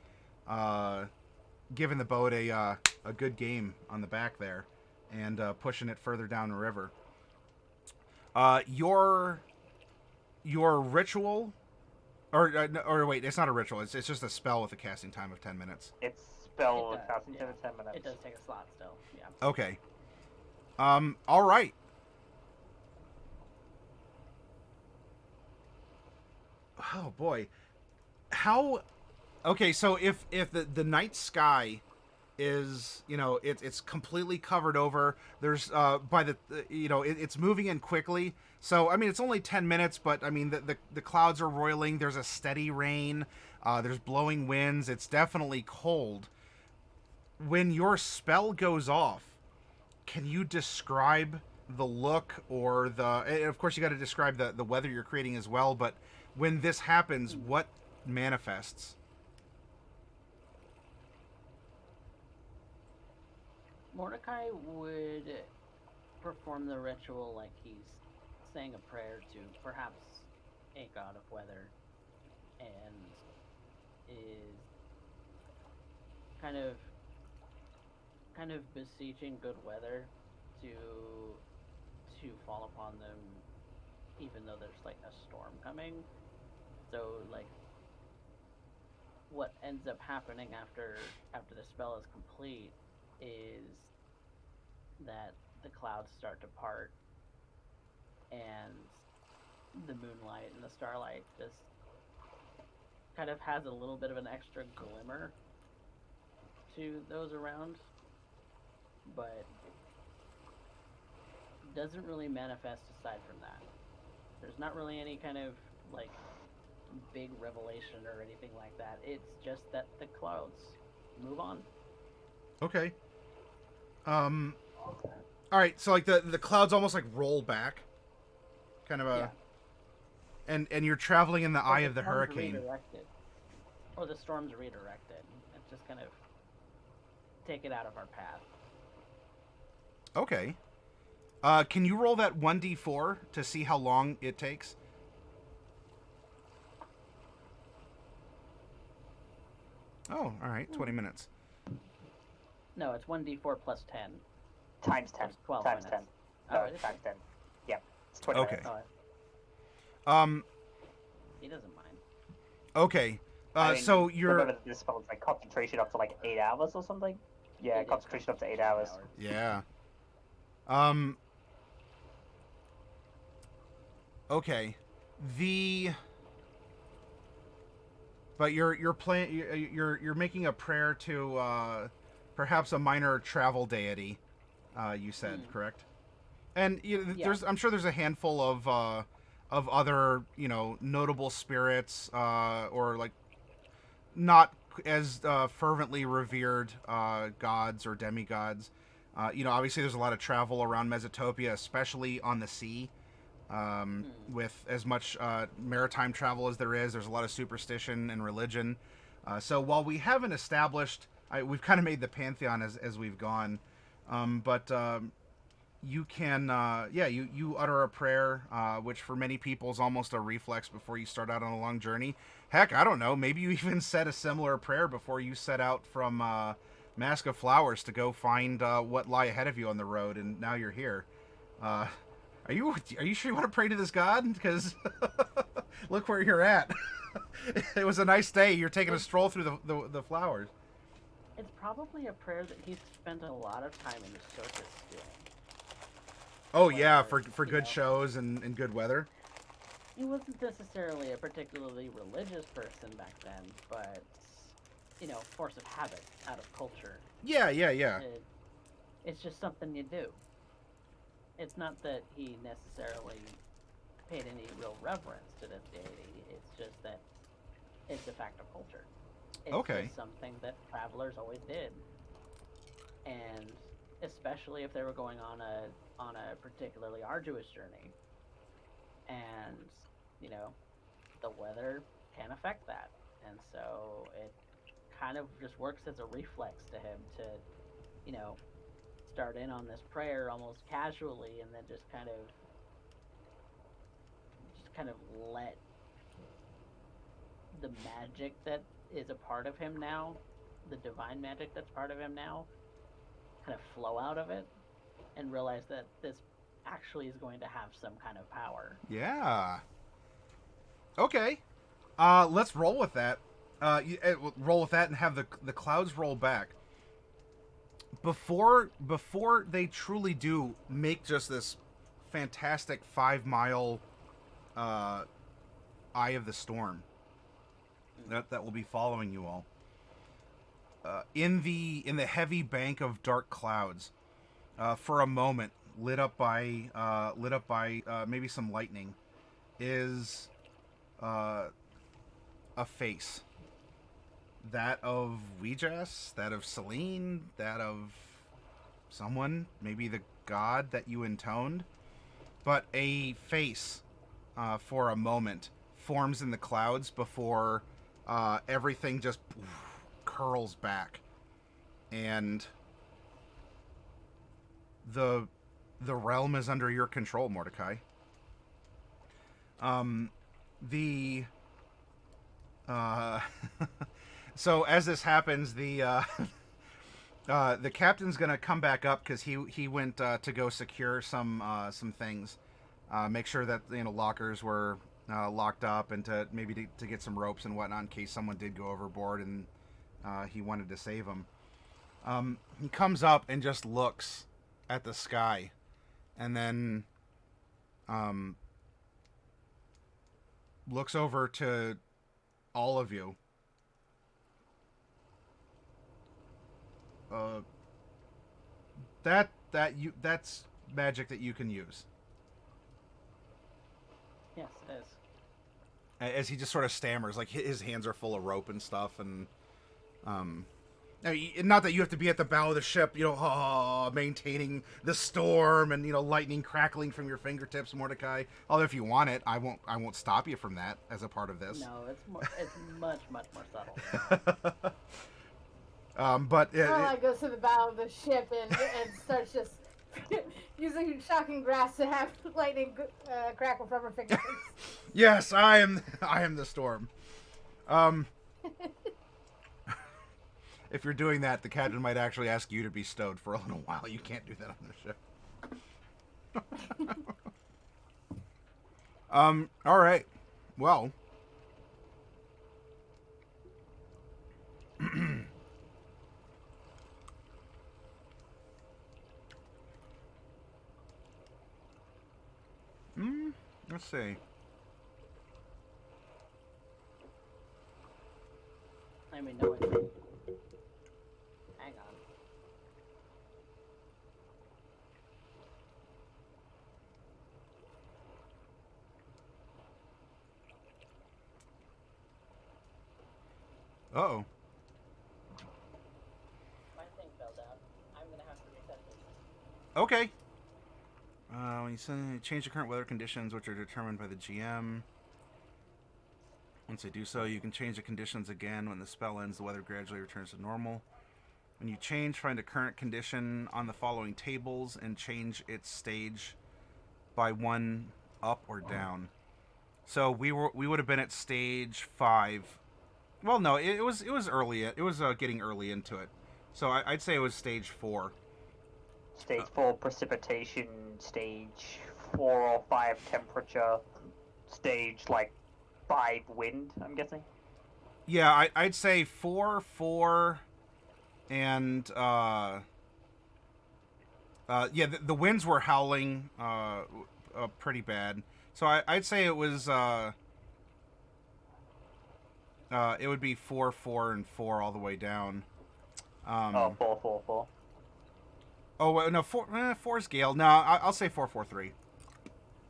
Speaker 1: giving the boat a good game on the back there, and pushing it further down the river. Your ritual. Or wait, it's not a ritual. It's just a spell with a casting time of 10 minutes.
Speaker 2: It's spell
Speaker 3: It does,
Speaker 2: casting
Speaker 3: yeah.
Speaker 2: time of 10 minutes.
Speaker 3: It does take a slot still, yeah.
Speaker 1: Okay. All right. Oh boy. How? Okay, so if the night sky is, it's completely covered over. There's by the it's moving in quickly. So I mean, it's only 10 minutes, but I mean the clouds are roiling. There's a steady rain. There's blowing winds. It's definitely cold. When your spell goes off, can you describe the look or and of course you got to describe the weather you're creating as well, but when this happens, what manifests?
Speaker 3: Mordecai would perform the ritual like he's saying a prayer to perhaps a god of weather, and is kind of beseeching good weather to fall upon them, even though there's like a storm coming. So like what ends up happening after the spell is complete is that the clouds start to part, and the moonlight and the starlight just kind of has a little bit of an extra glimmer to those around, but doesn't really manifest aside from that. There's not really any kind of like big revelation or anything like that. It's just that the clouds move on.
Speaker 1: Okay. All right, so like the clouds almost like roll back, kind of a, and you're traveling in the eye of the hurricane.
Speaker 3: Or the storm's redirected. It's just kind of take it out of our path.
Speaker 1: Okay. Can you roll that 1d4 to see how long it takes? Oh, all right, 20 minutes.
Speaker 3: No, it's 1d4 plus 10.
Speaker 2: Times 10.
Speaker 3: That's 12
Speaker 2: times
Speaker 3: minutes.
Speaker 2: 10. No,
Speaker 3: Oh, it is?
Speaker 2: times 10. Yeah, it's 20
Speaker 1: Okay.
Speaker 2: minutes.
Speaker 3: He doesn't mind.
Speaker 1: Okay.
Speaker 2: I mean,
Speaker 1: So you're...
Speaker 2: remember that this spell is like concentration up to like 8 hours or something? Yeah, concentration up to 8 hours.
Speaker 1: Yeah. Okay. But you're making a prayer to perhaps a minor travel deity. You said, correct? And I'm sure there's a handful of other notable spirits or like not as fervently revered gods or demigods. Obviously there's a lot of travel around Mesotopia, especially on the sea. With as much maritime travel as there is, there's a lot of superstition and religion. So while we haven't established, we've kind of made the pantheon as we've gone. But you can, you utter a prayer, which for many people is almost a reflex before you start out on a long journey. Heck, I don't know. Maybe you even said a similar prayer before you set out from Mask of Flowers to go find what lie ahead of you on the road, and now you're here. Are you sure you want to pray to this god? Because look where you're at. It was a nice day. You're taking a stroll through the flowers.
Speaker 3: It's probably a prayer that he's spent a lot of time in the circus doing.
Speaker 1: Oh yeah, for good shows and good weather.
Speaker 3: He wasn't necessarily a particularly religious person back then, but force of habit out of culture.
Speaker 1: Yeah.
Speaker 3: It's just something you do. It's not that he necessarily paid any real reverence to this deity. It's just that it's a fact of culture. It's just something that travelers always did, and especially if they were going on a particularly arduous journey, and the weather can affect that, and so it kind of just works as a reflex to him to start in on this prayer almost casually, and then just kind of let the magic that is a part of him now, the divine magic that's part of him now, kind of flow out of it, and realize that this actually is going to have some kind of power.
Speaker 1: Yeah. Okay. Let's roll with that. Roll with that and have the clouds roll back. Before they truly do make just this fantastic 5-mile eye of the storm that will be following you all, in the heavy bank of dark clouds, for a moment, lit up by maybe some lightning, is a face. That of Ouijas, that of Celine, that of someone, maybe the god that you intoned. But a face, for a moment, forms in the clouds before everything just curls back. And the realm is under your control, Mordecai. The so as this happens, the captain's gonna come back up because he went to go secure some things, make sure that lockers were locked up, and to maybe to get some ropes and whatnot in case someone did go overboard and he wanted to save them. He comes up and just looks at the sky, and then looks over to all of you. That's magic that you can use.
Speaker 3: Yes, it is.
Speaker 1: As he just sort of stammers, like his hands are full of rope and stuff, and not that you have to be at the bow of the ship, maintaining the storm and lightning crackling from your fingertips, Mordecai. Although if you want it, I won't stop you from that as a part of this.
Speaker 3: No, it's much more subtle.
Speaker 1: But
Speaker 6: Starlight goes to the bow of the ship and starts just using shocking grass to have lightning crackle from her fingertips.
Speaker 1: Yes, I am the storm. If you're doing that, the captain might actually ask you to be stowed for a little while. You can't do that on the ship. All right. Well. Let's see.
Speaker 3: I mean, no, hang on.
Speaker 1: Uh-oh.
Speaker 3: My thing fell down. I'm gonna have to reset this.
Speaker 1: Okay. When you change the current weather conditions, which are determined by the GM. Once they do so, you can change the conditions again. When the spell ends, the weather gradually returns to normal. When you change, find a current condition on the following tables and change its stage by 1 up or down. So we would have been at stage 5. Well, no, it was early. It was getting early into it. So I'd say it was stage 4.
Speaker 2: Stage 4 precipitation, stage 4 or 5 temperature, stage 5 wind, I'm guessing.
Speaker 1: Yeah, I'd say 4, and the winds were howling pretty bad. So I'd say it was it would be 4, and 4 all the way down.
Speaker 2: 4.
Speaker 1: Oh no, 4's Gale. No, I'll say 4, 3.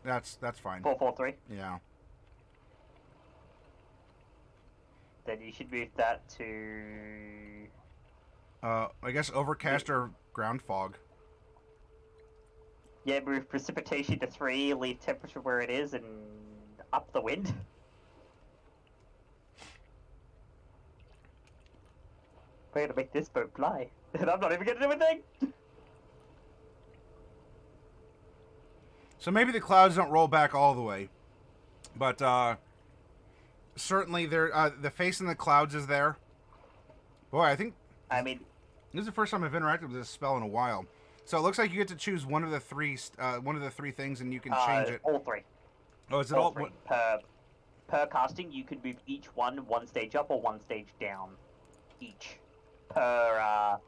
Speaker 1: That's fine.
Speaker 2: 4, 3.
Speaker 1: Yeah.
Speaker 2: Then you should move that to.
Speaker 1: I guess overcast or ground fog.
Speaker 2: Yeah, move precipitation to 3, leave temperature where it is, and up the wind. We're gonna make this boat fly, and I'm not even gonna do anything.
Speaker 1: So maybe the clouds don't roll back all the way, but certainly the face in the clouds is there. Boy, I think this is the first time I've interacted with this spell in a while. So it looks like you get to choose one of the three things, and you can change it.
Speaker 2: All 3.
Speaker 1: Oh, is it all?
Speaker 2: 3. Per casting, you can move each one stage up or 1 stage down, each. Per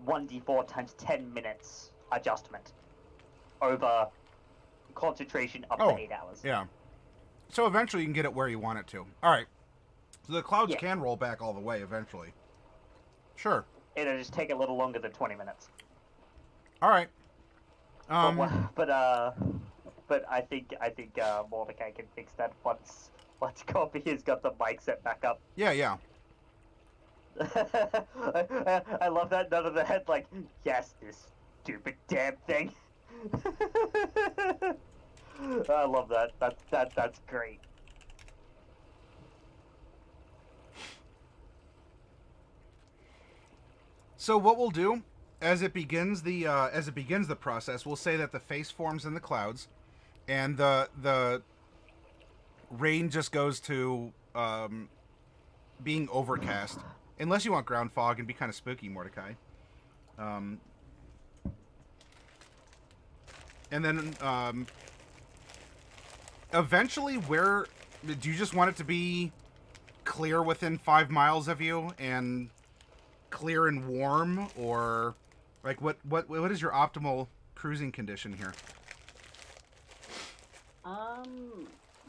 Speaker 2: 1d4 times 10 minutes adjustment over concentration up to 8 hours.
Speaker 1: Yeah. So eventually you can get it where you want it to. All right. So the clouds can roll back all the way eventually. Sure.
Speaker 2: It'll just take a little longer than 20 minutes.
Speaker 1: All right.
Speaker 2: But I think Mordecai can fix that once Copy has got the mic set back up.
Speaker 1: Yeah.
Speaker 2: I love that none of the head like, yes, this stupid damn thing. I love that. That's great.
Speaker 1: So what we'll do as it begins the process, we'll say that the face forms in the clouds, and the rain just goes to being overcast, unless you want ground fog and be kind of spooky, Mordecai. And then eventually, where do you just want it to be clear within 5 miles of you and clear and warm, or like what is your optimal cruising condition here?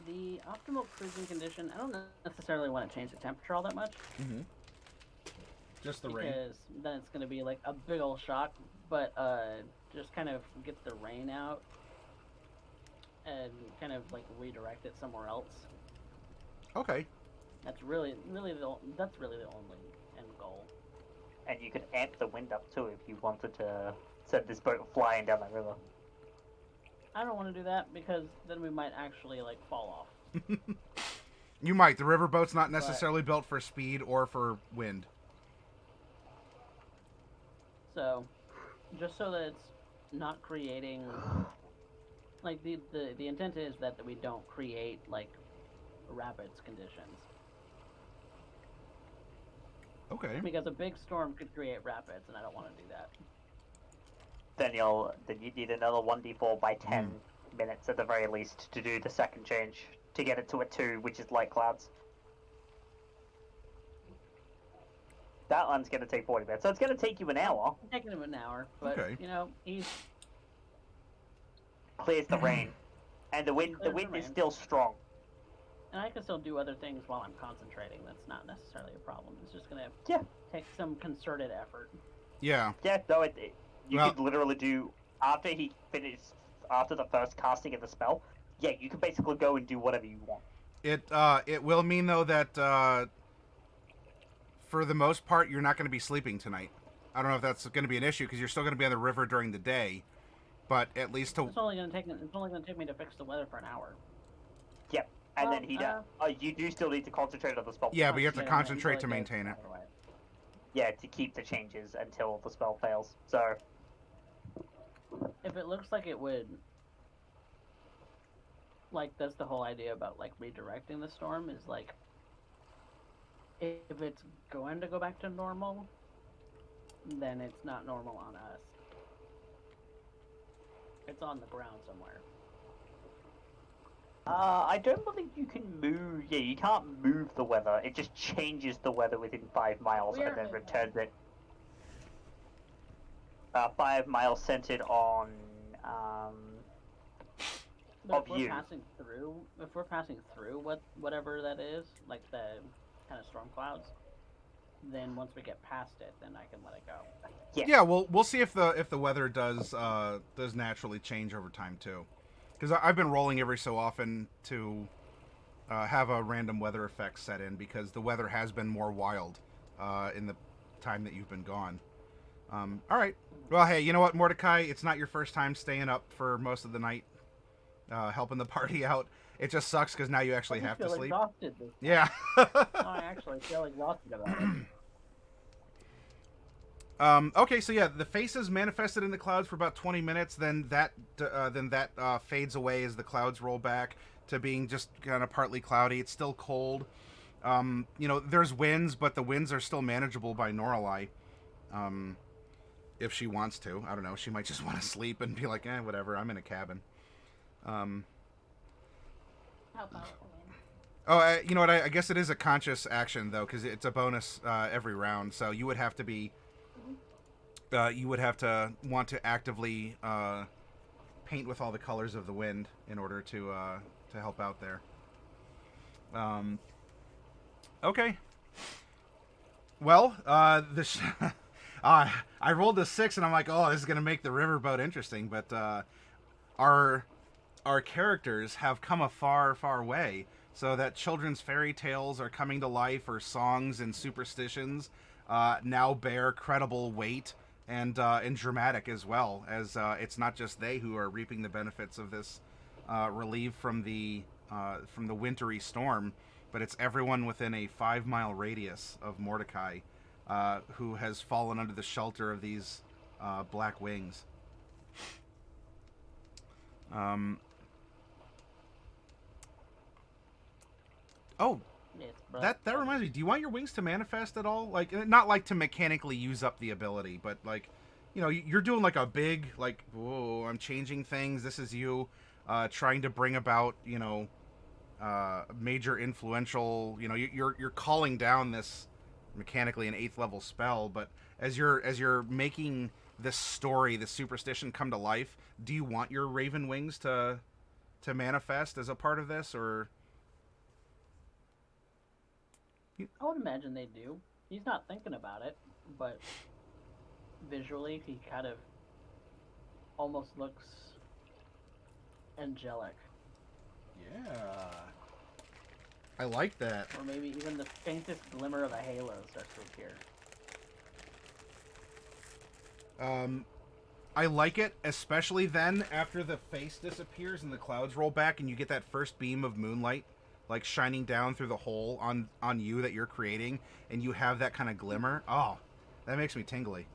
Speaker 3: The optimal cruising condition, I don't necessarily want to change the temperature all that much.
Speaker 1: Mm-hmm. Just the rain.
Speaker 3: Because then it's going to be like a big old shock, but just kind of get the rain out and kind of like redirect it somewhere else.
Speaker 1: Okay.
Speaker 3: That's really the only end goal.
Speaker 2: And you could amp the wind up too if you wanted to send this boat flying down the river.
Speaker 3: I don't want to do that because then we might actually like fall off.
Speaker 1: You might. The riverboat's not necessarily built for speed or for wind.
Speaker 3: So, just so that it's not creating, like the intent is that we don't create like rapids conditions.
Speaker 1: Okay.
Speaker 3: Because a big storm could create rapids, and I don't want to do that.
Speaker 2: Then you need another 1d4 by 10 minutes at the very least to do the second change to get it to a 2, which is light clouds. That one's going to take 40 minutes, so it's going to take you an hour.
Speaker 3: It's taking him an hour, but
Speaker 1: Okay.
Speaker 3: you know he's
Speaker 2: Clears the rain, and the wind
Speaker 3: Clears the
Speaker 2: is
Speaker 3: rain.
Speaker 2: still strong.
Speaker 3: and I can still do other things while I'm concentrating. That's not necessarily a problem. It's just gonna take some concerted effort.
Speaker 1: Yeah.
Speaker 2: Yeah, no, you
Speaker 1: Well-
Speaker 2: could literally do after the first casting of the spell. Yeah, you can basically go and do whatever you want.
Speaker 1: It will mean though that for the most part you're not going to be sleeping tonight. I don't know if that's going to be an issue because you're still going to be on the river during the day, but at least to
Speaker 3: It's only gonna take me to fix the weather for an hour.
Speaker 2: Yep, and
Speaker 3: Well,
Speaker 2: then you do still need to concentrate on the spell.
Speaker 1: yeah, but you have to
Speaker 3: Yeah,
Speaker 1: concentrate
Speaker 3: until
Speaker 1: to
Speaker 3: it goes
Speaker 1: maintain it.
Speaker 3: the other way.
Speaker 2: Yeah, to keep the changes until the spell fails. So
Speaker 3: If it looks like it would, like that's the whole idea about like redirecting the storm is like, if it's going to go back to normal, then it's not normal on us. It's on the ground somewhere.
Speaker 2: I don't believe you can move. Yeah, you can't move the weather. It just changes the weather within 5 miles
Speaker 4: We are
Speaker 2: and then
Speaker 4: moving.
Speaker 2: returns it. 5 miles centered on.
Speaker 3: But
Speaker 2: Of
Speaker 3: if we're
Speaker 2: you.
Speaker 3: passing through whatever that is, like the kind of storm clouds, then once we get past it, then I can let it go.
Speaker 1: Yeah, we'll see if the weather does naturally change over time too, because I've been rolling every so often to have a random weather effect set in because the weather has been more wild in the time that you've been gone. All right. Well, hey, you know what, Mordecai? It's not your first time staying up for most of the night, helping the party out. It just sucks because now you actually
Speaker 3: I
Speaker 1: have
Speaker 3: feel
Speaker 1: to sleep.
Speaker 3: exhausted this time.
Speaker 1: Yeah.
Speaker 3: No, I actually feel exhausted about it.
Speaker 1: Okay, so yeah, the face is manifested in the clouds for about 20 minutes. Then that fades away as the clouds roll back to being just kind of partly cloudy. It's still cold. There's winds, but the winds are still manageable by Norelai. If she wants to, I don't know. She might just want to sleep and be like, whatever. I'm in a cabin.
Speaker 4: Help out the wind.
Speaker 1: Oh, you know what? I guess it is a conscious action though, because it's a bonus every round. So you would have to be, you would have to want to actively paint with all the colors of the wind in order to help out there. Okay. Well, I rolled a 6, and I'm like, oh, this is gonna make the riverboat interesting. But our our characters have come a far, far way, so that children's fairy tales are coming to life, or songs and superstitions now bear credible weight and dramatic as well. As it's not just they who are reaping the benefits of this relief from the wintry storm, but it's everyone within a 5-mile radius of Mordecai who has fallen under the shelter of these black wings. Oh,
Speaker 3: It's
Speaker 1: that reminds me. Do you want your wings to manifest at all? Like, not like to mechanically use up the ability, but like, you're doing like a big, like, whoa, I'm changing things. This is you trying to bring about, major influential. You're calling down this mechanically an 8th level spell, but as you're making this story, this superstition come to life, do you want your raven wings to manifest as a part of this, or?
Speaker 3: I would imagine they do. He's not thinking about it, but visually he kind of almost looks angelic.
Speaker 1: Yeah. I like that.
Speaker 3: Or maybe even the faintest glimmer of a halo starts to appear.
Speaker 1: I like it, especially then after the face disappears and the clouds roll back and you get that first beam of moonlight like shining down through the hole on you that you're creating, and you have that kind of glimmer. Oh, that makes me tingly.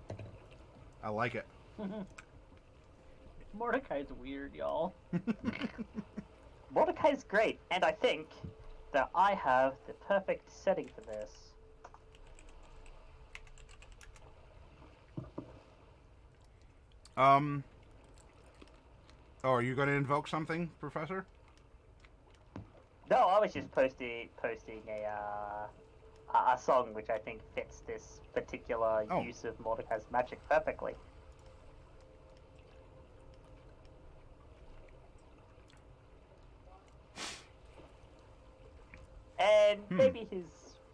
Speaker 1: I like it.
Speaker 3: Mordecai's weird, y'all.
Speaker 2: Mordecai's great, and I think that I have the perfect setting for this.
Speaker 1: Oh, are you going to invoke something, Professor?
Speaker 2: No, I was just posting a song which I think fits this particular use of Mordecai's magic perfectly. And maybe his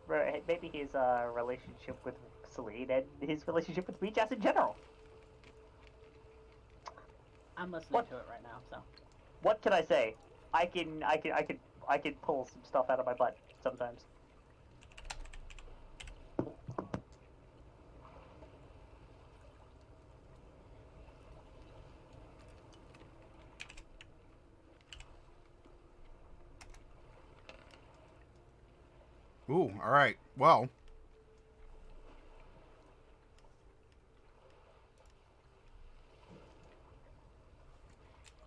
Speaker 2: relationship with Celine and his relationship with Rejas in general.
Speaker 3: I'm listening to it right now, so.
Speaker 2: What can I say? I can pull some stuff out of my butt sometimes.
Speaker 1: Ooh, all right. Well,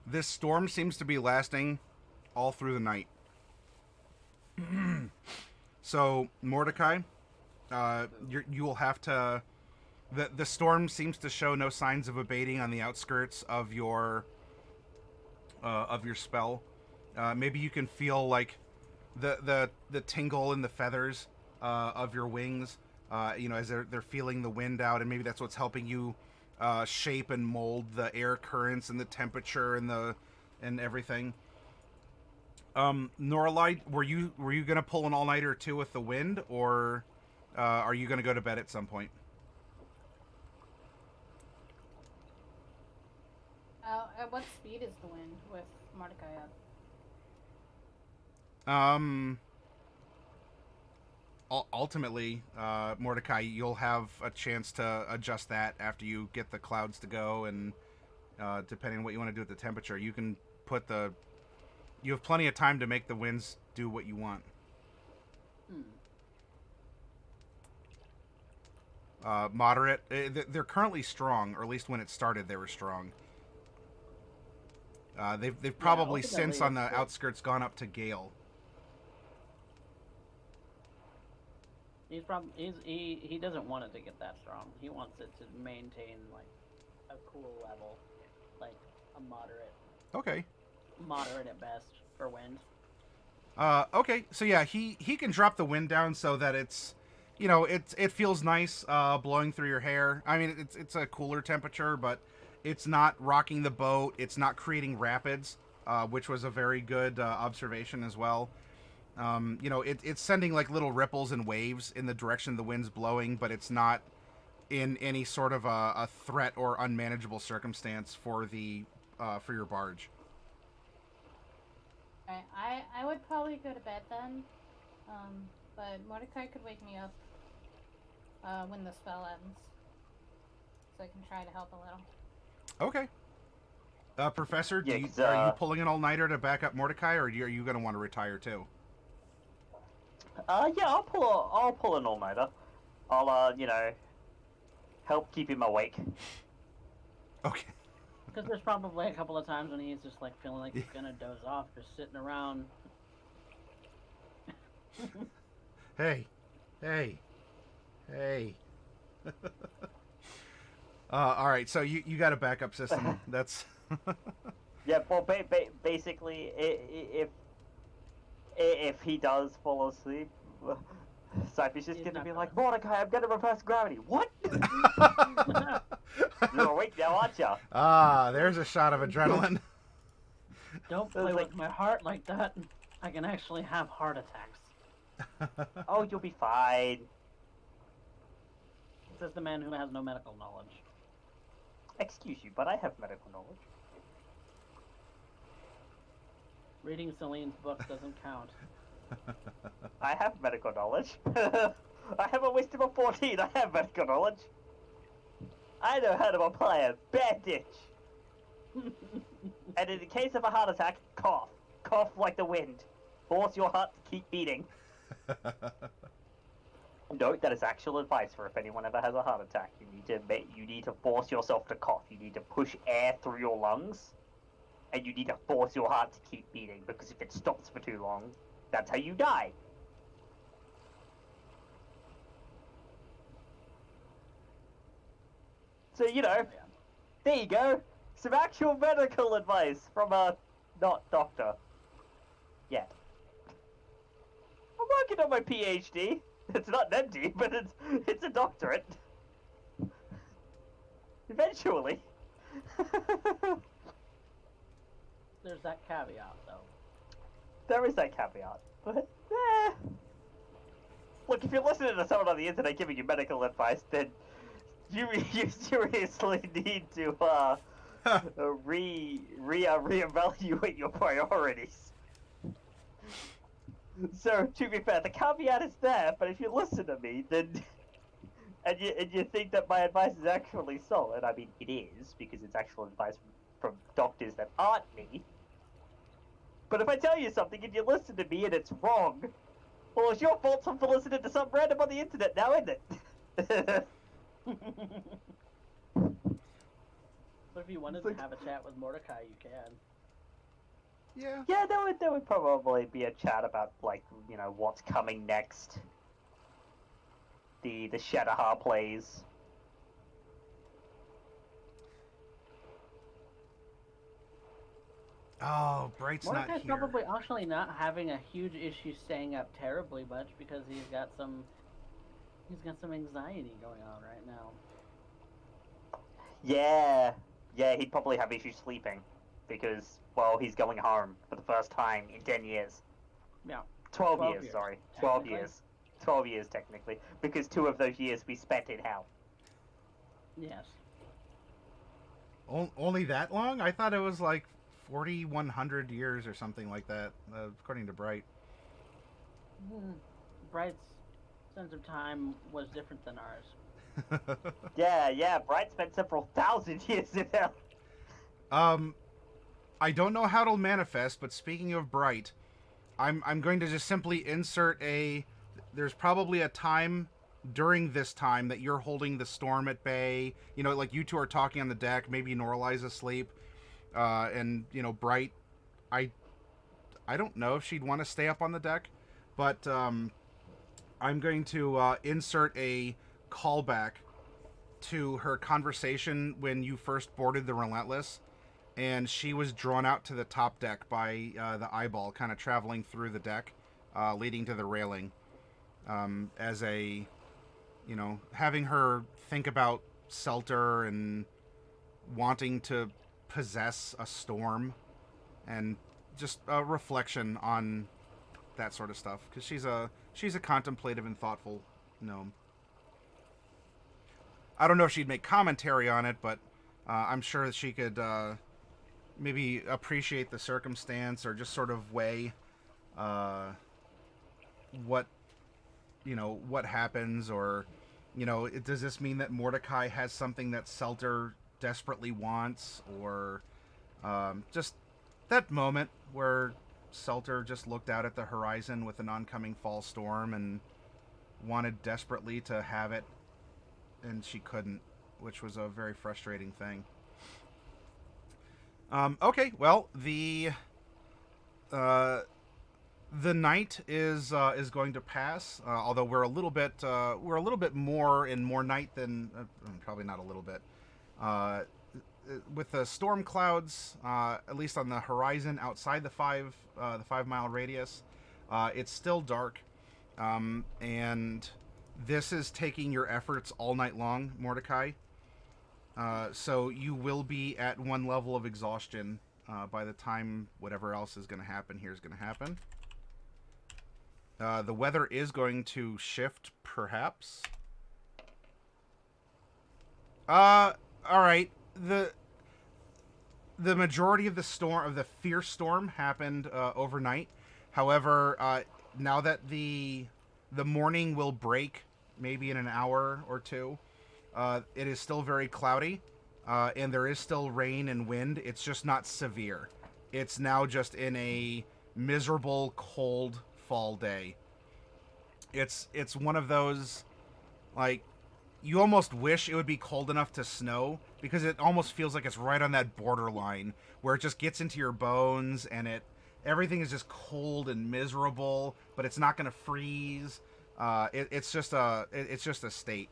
Speaker 1: this storm seems to be lasting all through the night. So, Mordecai, you will have to. The storm seems to show no signs of abating on the outskirts of your spell. Maybe you can feel like the tingle in the feathers of your wings, as they're feeling the wind out, and maybe that's what's helping you shape and mold the air currents and the temperature and everything. Norlight, were you gonna pull an all-nighter too with the wind, or are you gonna go to bed at some point?
Speaker 6: At what speed is the wind with Mordecai up?
Speaker 1: Ultimately, Mordecai, you'll have a chance to adjust that after you get the clouds to go, and depending on what you want to do with the temperature, you can put you have plenty of time to make the winds do what you want. Moderate. They're currently strong, or at least when it started, they were strong. They've probably since on the outskirts gone up to gale.
Speaker 3: He doesn't want it to get that strong. He wants it to maintain like a cool level, like a moderate.
Speaker 1: Okay.
Speaker 3: Moderate at best for wind.
Speaker 1: Okay. So yeah, he can drop the wind down so that it's, it feels nice blowing through your hair. I mean, it's a cooler temperature, but it's not rocking the boat. It's not creating rapids, which was a very good observation as well. It's sending like little ripples and waves in the direction the wind's blowing, but it's not in any sort of a threat or unmanageable circumstance for for your barge.
Speaker 6: Okay, I would probably go to bed then. But Mordecai could wake me up when the spell ends, so I can try to help a little.
Speaker 1: Okay. Professor,
Speaker 2: Yeah,
Speaker 1: are you pulling an all-nighter to back up Mordecai, or are you going to want to retire too?
Speaker 2: Yeah, I'll pull an all-nighter. I'll, help keep him awake.
Speaker 1: Okay.
Speaker 3: Because there's probably a couple of times when he's just like feeling like he's gonna doze off, just sitting around.
Speaker 1: Hey. All right, so you got a backup system. That's.
Speaker 2: Yeah, well, basically, if he does fall asleep, Cypher's just
Speaker 3: He's
Speaker 2: gonna
Speaker 3: not
Speaker 2: be
Speaker 3: gonna.
Speaker 2: like, Mordecai, I'm gonna reverse gravity. What? You're awake now, aren't ya?
Speaker 1: There's a shot of adrenaline.
Speaker 3: Don't
Speaker 2: It was
Speaker 3: play
Speaker 2: like-
Speaker 3: with my heart like that. I can actually have heart attacks.
Speaker 2: Oh, you'll be fine.
Speaker 3: Says the man who has no medical knowledge.
Speaker 2: Excuse you, but I have medical knowledge.
Speaker 3: Reading Celine's book doesn't count.
Speaker 2: I have medical knowledge. I have a wisdom of 14. I have medical knowledge. I know how to apply a bandage. And in the case of a heart attack, cough. Cough like the wind. Force your heart to keep beating. Note that is actual advice for if anyone ever has a heart attack. You need to force yourself to cough. You need to push air through your lungs, and you need to force your heart to keep beating. Because if it stops for too long, that's how you die. So there you go. Some actual medical advice from a not doctor yet. I'm working on my PhD. It's not an MD, but it's a doctorate. Eventually.
Speaker 3: There's that caveat, though.
Speaker 2: There is that caveat, but look, if you're listening to someone on the internet giving you medical advice, then you seriously need to reevaluate your priorities. So to be fair, the caveat is there, but if you listen to me, then and you think that my advice is actually solid, I mean it is, because it's actual advice from doctors that aren't me. But if I tell you something and you listen to me and it's wrong, well, it's your fault for listening to some random on the internet now, isn't it?
Speaker 3: But if you wanted to have a chat with Mordecai, you can.
Speaker 1: Yeah.
Speaker 2: Yeah, there would probably be a chat about, like, what's coming next. The Shadowheart plays.
Speaker 1: Oh, Bright's not
Speaker 3: Mordecai's
Speaker 1: here.
Speaker 3: probably actually not having a huge issue staying up terribly much because he's got some anxiety going on right now.
Speaker 2: Yeah, he'd probably have issues sleeping. Because, well, he's going home for the first time in 10 years.
Speaker 3: Yeah.
Speaker 2: 12
Speaker 3: 12
Speaker 2: years,
Speaker 3: years,
Speaker 2: sorry. 12
Speaker 3: technically.
Speaker 2: years. 12 years, technically. Because 2 of those years we spent in hell.
Speaker 3: Yes.
Speaker 1: Only that long? I thought it was like 4,100 years or something like that, according to Bright.
Speaker 3: Bright's sense of time was different than ours.
Speaker 2: Yeah, Bright spent several thousand years in hell.
Speaker 1: I don't know how it'll manifest, but speaking of Bright, I'm going to just simply insert there's probably a time during this time that you're holding the storm at bay. Like you two are talking on the deck, maybe Norlai's asleep, and Bright, I don't know if she'd want to stay up on the deck, but I'm going to insert a callback to her conversation when you first boarded the Relentless, and she was drawn out to the top deck by the eyeball, kind of traveling through the deck, leading to the railing, as a, having her think about Selter and wanting to possess a storm, and just a reflection on that sort of stuff, because she's a contemplative and thoughtful gnome. I don't know if she'd make commentary on it, but I'm sure that she could maybe appreciate the circumstance or just sort of weigh what what happens, or does this mean that Mordecai has something that Selter desperately wants, or just that moment where Selter just looked out at the horizon with an oncoming fall storm and wanted desperately to have it, and she couldn't, which was a very frustrating thing. Okay, well, the night is going to pass, although we're a little bit more in more night than probably not a little bit. With the storm clouds, at least on the horizon outside the 5 mile radius, it's still dark, and this is taking your efforts all night long, Mordecai. So you will be at 1 level of exhaustion by the time whatever else is going to happen here is going to happen. The weather is going to shift, perhaps. All right. The majority of the storm, of the fierce storm, happened overnight. However, now that the morning will break, maybe in an hour or two, it is still very cloudy, and there is still rain and wind. It's just not severe. It's now just in a miserable, cold fall day. It's one of those, like, you almost wish it would be cold enough to snow, because it almost feels like it's right on that borderline where it just gets into your bones and everything is just cold and miserable, but it's not going to freeze. It's just a state.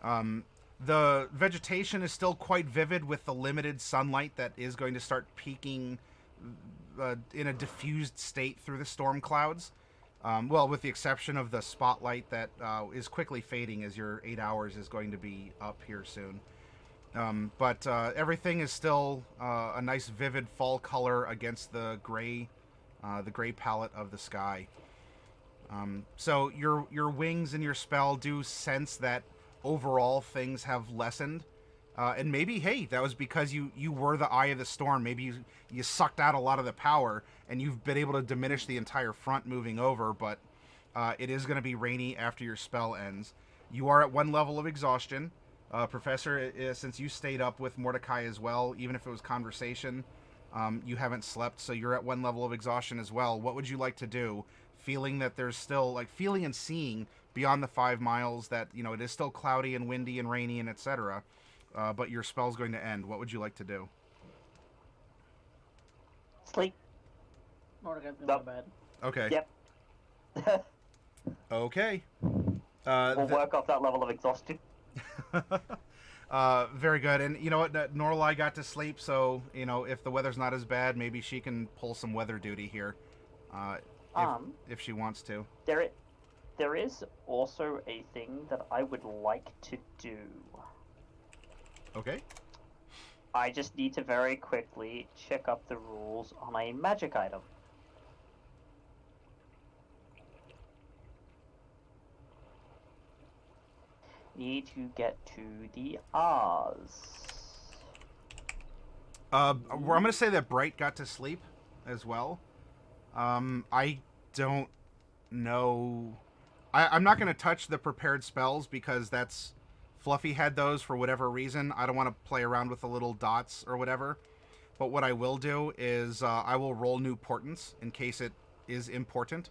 Speaker 1: The vegetation is still quite vivid with the limited sunlight that is going to start peeking in a diffused state through the storm clouds. Well, with the exception of the spotlight that is quickly fading as your 8 hours is going to be up here soon. But everything is still a nice vivid fall color against the gray palette of the sky. So your wings and your spell do sense that overall things have lessened. And maybe, hey, that was because you were the eye of the storm. Maybe you sucked out a lot of the power, and you've been able to diminish the entire front moving over, but it is going to be rainy after your spell ends. You are at 1 level of exhaustion. Professor, since you stayed up with Mordecai as well, even if it was conversation, you haven't slept, so you're at 1 level of exhaustion as well. What would you like to do, feeling that there's still, like, feeling and seeing beyond the 5 miles that, it is still cloudy and windy and rainy and etc., but your spell's going to end? What would you like to do?
Speaker 2: Sleep.
Speaker 3: Mordecai's going to bed.
Speaker 1: Okay.
Speaker 2: Yep.
Speaker 1: Okay.
Speaker 2: We'll work off that level of exhaustion.
Speaker 1: Very good. And you know what? Norlai got to sleep, so, if the weather's not as bad, maybe she can pull some weather duty here. If she wants to.
Speaker 2: There is also a thing that I would like to do.
Speaker 1: Okay.
Speaker 2: I just need to very quickly check up the rules on a magic item. Need to get to the R's.
Speaker 1: I'm going to say that Bright got to sleep as well. I don't know. I'm not going to touch the prepared spells because that's... Fluffy had those for whatever reason. I don't want to play around with the little dots or whatever. But what I will do is I will roll new portents in case it is important.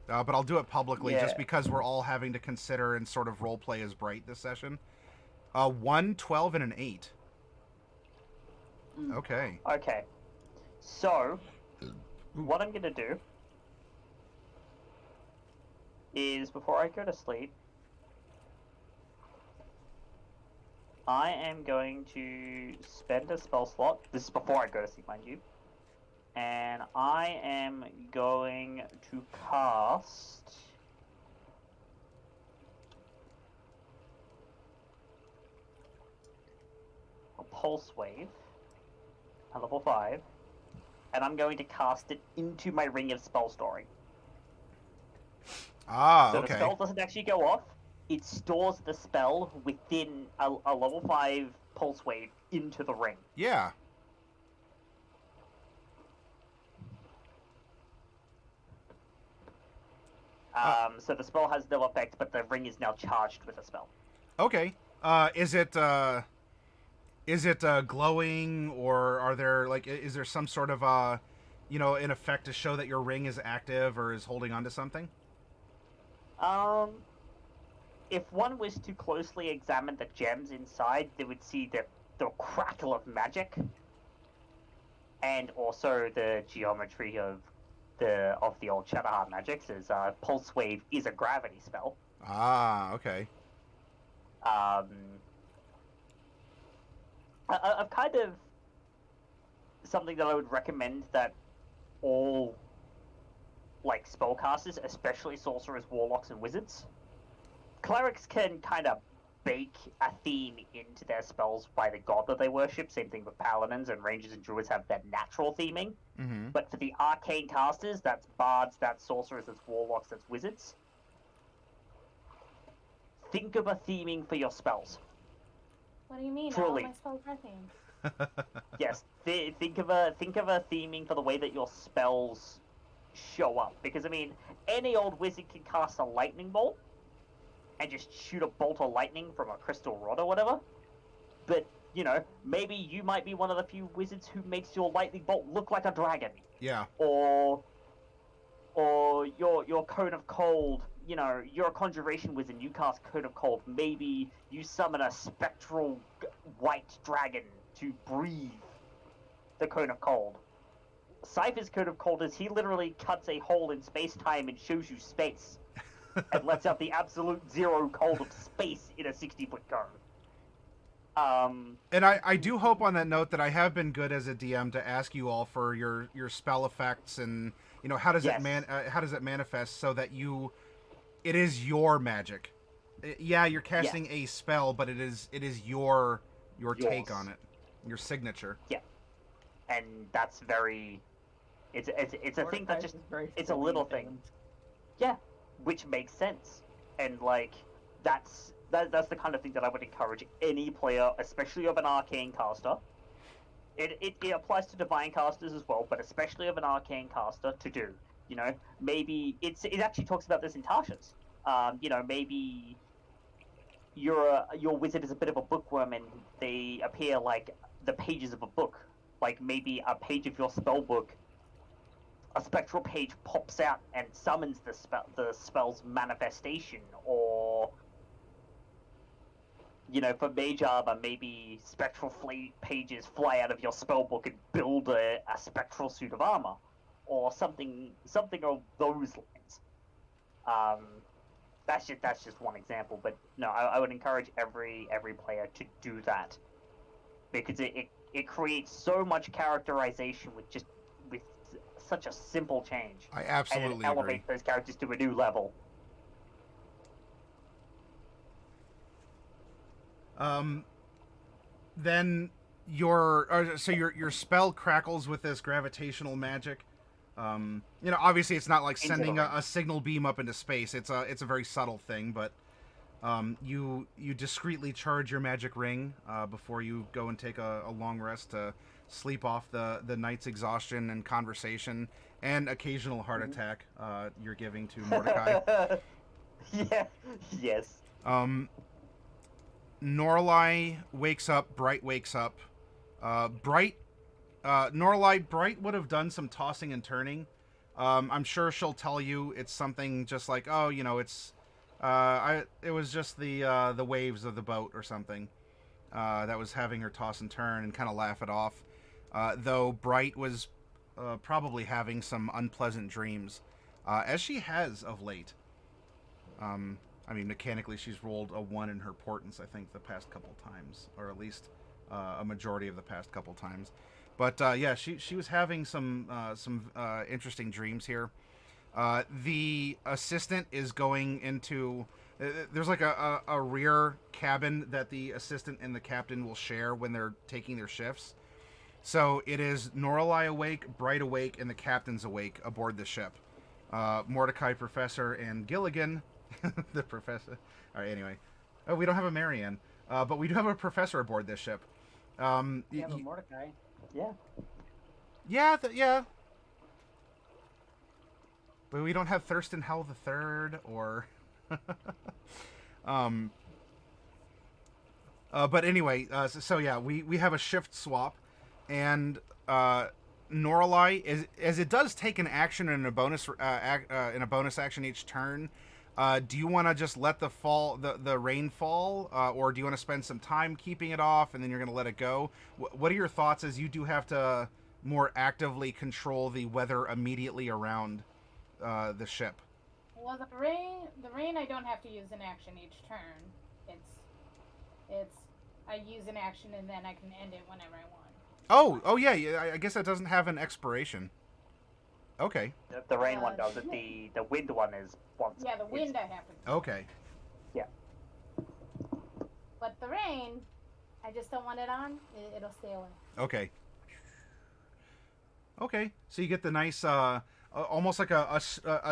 Speaker 1: But I'll do it publicly just because we're all having to consider and sort of roleplay as Bright this session. 1, 12, and an 8. Okay.
Speaker 2: Okay. So, what I'm going to do is, before I go to sleep, I am going to spend a spell slot. This is before I go to sleep, mind you. And I am going to cast... a Pulse Wave at level 5. And I'm going to cast it into my Ring of Spell Storing.
Speaker 1: Ah,
Speaker 2: So the
Speaker 1: okay.
Speaker 2: spell doesn't actually go off. It stores the spell within a level 5 pulse wave into the ring.
Speaker 1: Yeah.
Speaker 2: So the spell has no effect, but the ring is now charged with a spell.
Speaker 1: Okay. Is it glowing, or are there like is there some sort of an effect to show that your ring is active or is holding on to something?
Speaker 2: Um, if one was to closely examine the gems inside, they would see the crackle of magic, and also the geometry of the old Shadowheart magics. As Pulse Wave is a gravity spell.
Speaker 1: Ah, okay.
Speaker 2: Um, I've kind of something that I would recommend that all like spellcasters, especially sorcerers, warlocks, and wizards, clerics can kind of bake a theme into their spells by the god that they worship. Same thing with paladins, and rangers and druids have that natural theming.
Speaker 1: Mm-hmm.
Speaker 2: But for the arcane casters, that's bards, that's sorcerers, that's warlocks, that's wizards. Think of a theming for your spells.
Speaker 6: What do you mean?
Speaker 2: Truly.
Speaker 6: All my spells are themed.
Speaker 2: Yes, think of a theming for the way that your spells show up. Because I mean, any old wizard can cast a lightning bolt and just shoot a bolt of lightning from a crystal rod or whatever. But maybe you might be one of the few wizards who makes your lightning bolt look like a dragon.
Speaker 1: Yeah.
Speaker 2: Or your Cone of Cold. You're a conjuration wizard. You cast Cone of Cold. Maybe you summon a spectral white dragon to breathe the Cone of Cold. Cypher's Cone of Cold is he literally cuts a hole in space-time and shows you space. And lets out the absolute zero cold of space in a 60-foot cone.
Speaker 1: And I do hope on that note that I have been good as a DM to ask you all for your spell effects and how does
Speaker 2: Yes.
Speaker 1: how does it manifest so that it is your magic. Yeah, you're casting a spell, but it is your take on it, your signature.
Speaker 2: Yeah, and that's very. It's a thing that just it's a little thing. Yeah, which makes sense, and that's the kind of thing that I would encourage any player, especially of an arcane caster. It applies to divine casters as well, but especially of an arcane caster to do. Maybe it actually talks about this in Tasha's. Maybe your wizard is a bit of a bookworm and they appear like the pages of a book. Like maybe a page of your spell book, a spectral page pops out and summons the spell's manifestation, or for mage armor, maybe spectral pages fly out of your spellbook and build a spectral suit of armor, or something of those lines. That's just one example, but no, I would encourage every player to do that, because it creates so much characterization with such a simple change.
Speaker 1: I absolutely
Speaker 2: and it elevates those characters to a new level.
Speaker 1: Then your spell crackles with this gravitational magic. Obviously it's not like sending a signal beam up into space. It's a very subtle thing, but you discreetly charge your magic ring before you go and take a long rest to sleep off the night's exhaustion and conversation and occasional heart attack you're giving to Mordecai.
Speaker 2: Yeah. Yes.
Speaker 1: Norlai wakes up. Bright wakes up. Bright would have done some tossing and turning. I'm sure she'll tell you it's something just like, oh, it was just the waves of the boat or something that was having her toss and turn and kind of laugh it off. Though Bright was probably having some unpleasant dreams, as she has of late. Mechanically, she's rolled a 1 in her portents, I think, the past couple times, or at least a majority of the past couple times. But yeah, she was having some interesting dreams here. The assistant is going into. There's like a rear cabin that the assistant and the captain will share when they're taking their shifts. So it is Norlai awake, Bright awake, and the captain's awake aboard the ship. Mordecai, Professor, and Gilligan, the professor. All right, anyway. Oh, we don't have a Marianne, but we do have a professor aboard this ship.
Speaker 3: You have a Mordecai.
Speaker 2: Yeah.
Speaker 1: Yeah, yeah. But we don't have Thurston Howell the Third, or... but anyway, so yeah, we have a shift swap, and Norlai, as it does take an action and a bonus in a bonus action each turn. Do you want to just let the rain fall, or do you want to spend some time keeping it off and then you're going to let it go? What are your thoughts, as you do have to more actively control the weather immediately around the ship?
Speaker 6: Well, the rain, I don't have to use an action each turn. It's I use an action and then I can end it whenever I want.
Speaker 1: Oh yeah. I guess that doesn't have an expiration. Okay.
Speaker 2: The rain one does it. The wind one is once.
Speaker 6: Yeah, the wind I have to.
Speaker 1: Okay.
Speaker 2: Yeah.
Speaker 6: But the rain, I just don't want it on. It'll stay away.
Speaker 1: Okay. Okay. So you get the nice, almost like a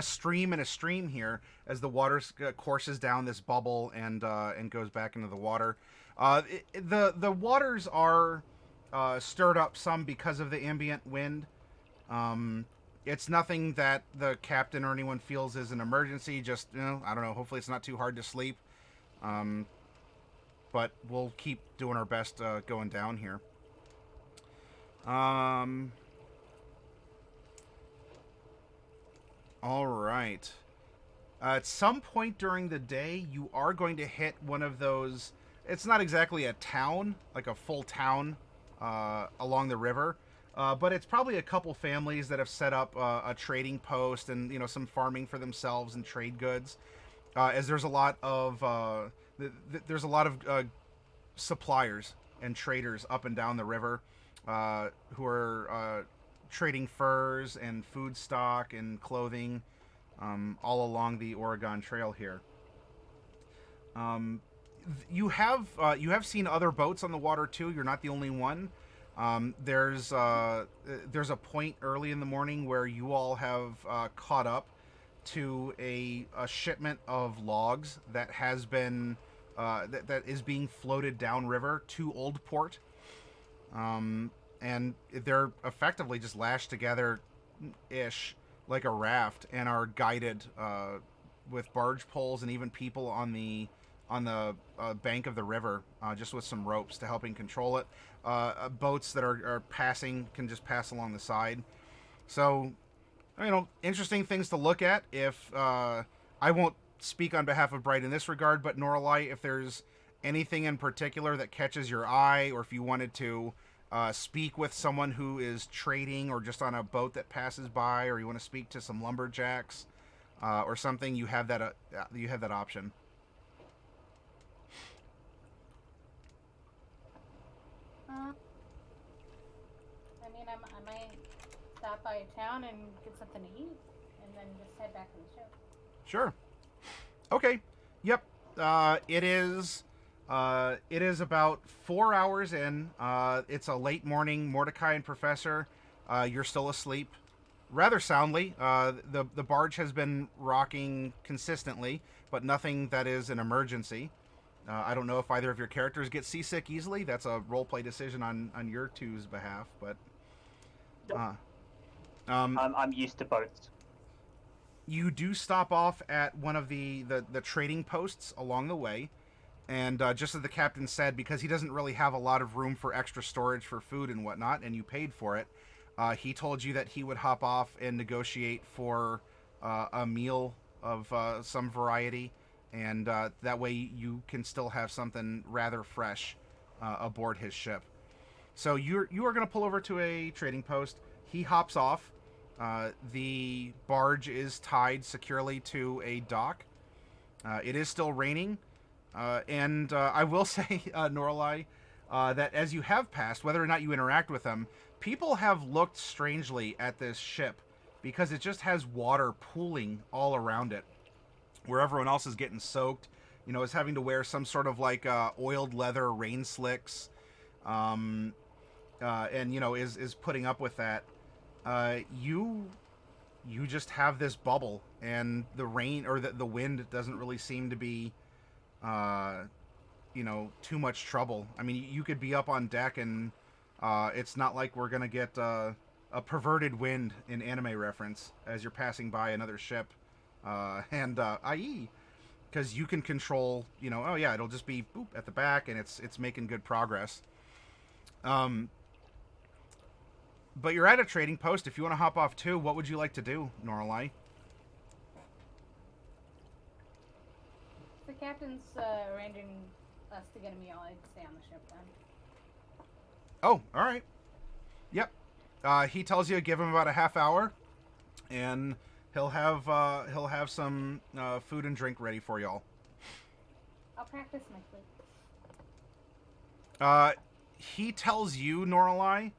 Speaker 1: stream and a stream here as the water courses down this bubble and goes back into the water. The waters are stirred up some because of the ambient wind. It's nothing that the captain or anyone feels is an emergency. Just, I don't know. Hopefully it's not too hard to sleep. But we'll keep doing our best going down here. All right. At some point during the day, you are going to hit one of those... It's not exactly a town, like a full town along the river. But it's probably a couple families that have set up a trading post and, some farming for themselves and trade goods. As there's a lot of suppliers and traders up and down the river who are trading furs and food stock and clothing all along the Oregon Trail here. You have seen other boats on the water too. You're not the only one. There's a point early in the morning where you all have caught up to a shipment of logs that has been that is being floated downriver to Old Port, and they're effectively just lashed together ish like a raft and are guided with barge poles and even people on the bank of the river, just with some ropes to helping control it. Boats that are passing can just pass along the side. So, interesting things to look at. If I won't speak on behalf of Bright in this regard, but Norlai, if there's anything in particular that catches your eye, or if you wanted to speak with someone who is trading or just on a boat that passes by, or you want to speak to some lumberjacks or something, you have that option.
Speaker 6: I might stop by town and get something to eat, and then just head back to the ship.
Speaker 1: Sure. Okay. Yep. It is about 4 hours in. It's a late morning. Mordecai and Professor, you're still asleep, rather soundly. The barge has been rocking consistently, but nothing that is an emergency. I don't know if either of your characters get seasick easily. That's a roleplay decision on your two's behalf, but
Speaker 2: I'm used to boats.
Speaker 1: You do stop off at one of the trading posts along the way, and just as the captain said, because he doesn't really have a lot of room for extra storage for food and whatnot, and you paid for it, he told you that he would hop off and negotiate for a meal of some variety, and that way you can still have something rather fresh aboard his ship. So you are going to pull over to a trading post. He hops off. The barge is tied securely to a dock. It is still raining. And I will say, Norlai, that as you have passed, whether or not you interact with them, people have looked strangely at this ship because it just has water pooling all around it, where everyone else is getting soaked, is having to wear some sort of like oiled leather rain slicks, and is putting up with that. You you just have this bubble, and the rain or the wind doesn't really seem to be, too much trouble. I mean, you could be up on deck, and it's not like we're gonna get a perverted wind in anime reference as you're passing by another ship, and i.e. because you can control, oh yeah, it'll just be boop at the back, and it's making good progress. But you're at a trading post. If you want to hop off too, what would you like to do, Norlai?
Speaker 6: The captain's arranging us to get a meal. I'd stay on the ship then.
Speaker 1: Oh, all right. Yep. He tells you give him about a half hour, and he'll have some food and drink ready for y'all.
Speaker 6: I'll practice my flute.
Speaker 1: He tells you, Norlai,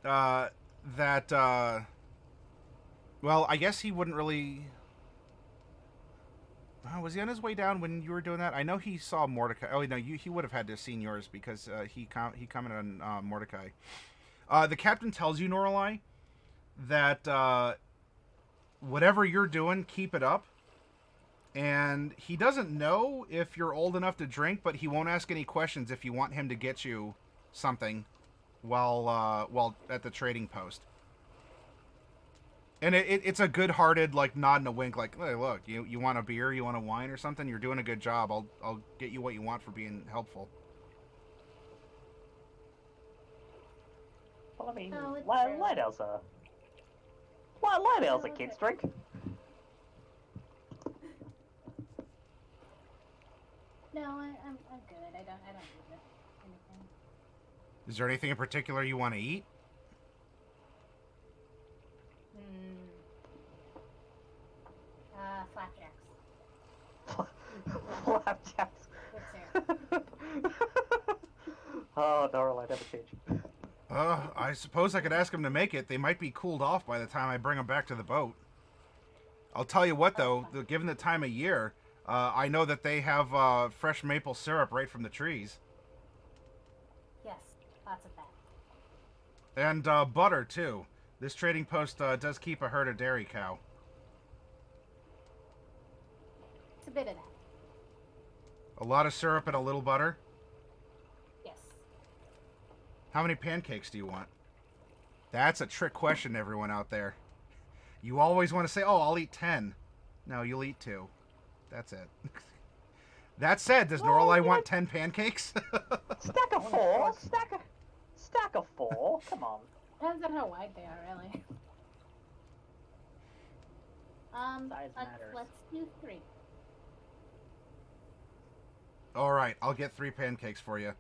Speaker 1: that well, I guess he wouldn't really. Was he on his way down when you were doing that? I know he saw Mordecai. Oh no, he would have had to have seen yours because he commented on Mordecai. The captain tells you, Norlai, that whatever you're doing, keep it up. And he doesn't know if you're old enough to drink, but he won't ask any questions if you want him to get you something while at the trading post. And it's a good-hearted, like, nod and a wink, like, hey, look, you want a beer, you want a wine or something? You're doing a good job. I'll get you what you want for being helpful.
Speaker 2: Well, I mean,
Speaker 6: Oh, it's
Speaker 2: light ales are... Well, light ales are kids' drink.
Speaker 6: No, I'm good. I don't need anything.
Speaker 1: Is there anything in particular you want to eat?
Speaker 6: Flapjacks.
Speaker 2: Flapjacks.
Speaker 6: Good syrup.
Speaker 2: Oh, Doral, I'd never change.
Speaker 1: I suppose I could ask them to make it. They might be cooled off by the time I bring them back to the boat. I'll tell you what, though, given the time of year, I know that they have fresh maple syrup right from the trees.
Speaker 6: Yes, lots of that.
Speaker 1: And butter, too. This trading post does keep a herd of dairy cow.
Speaker 6: It's a bit of that.
Speaker 1: A lot of syrup and a little butter.
Speaker 6: Yes.
Speaker 1: How many pancakes do you want? That's a trick question, everyone out there. You always want to say, oh, I'll eat 10. No, you'll eat 2. That's it. That said, does Norlai want 10 pancakes?
Speaker 2: Stack of 4. Stack of 4. Come on.
Speaker 6: Depends on how wide they are, really.
Speaker 3: Size matters.
Speaker 6: Let's do 3.
Speaker 1: All right, I'll get 3 pancakes for you.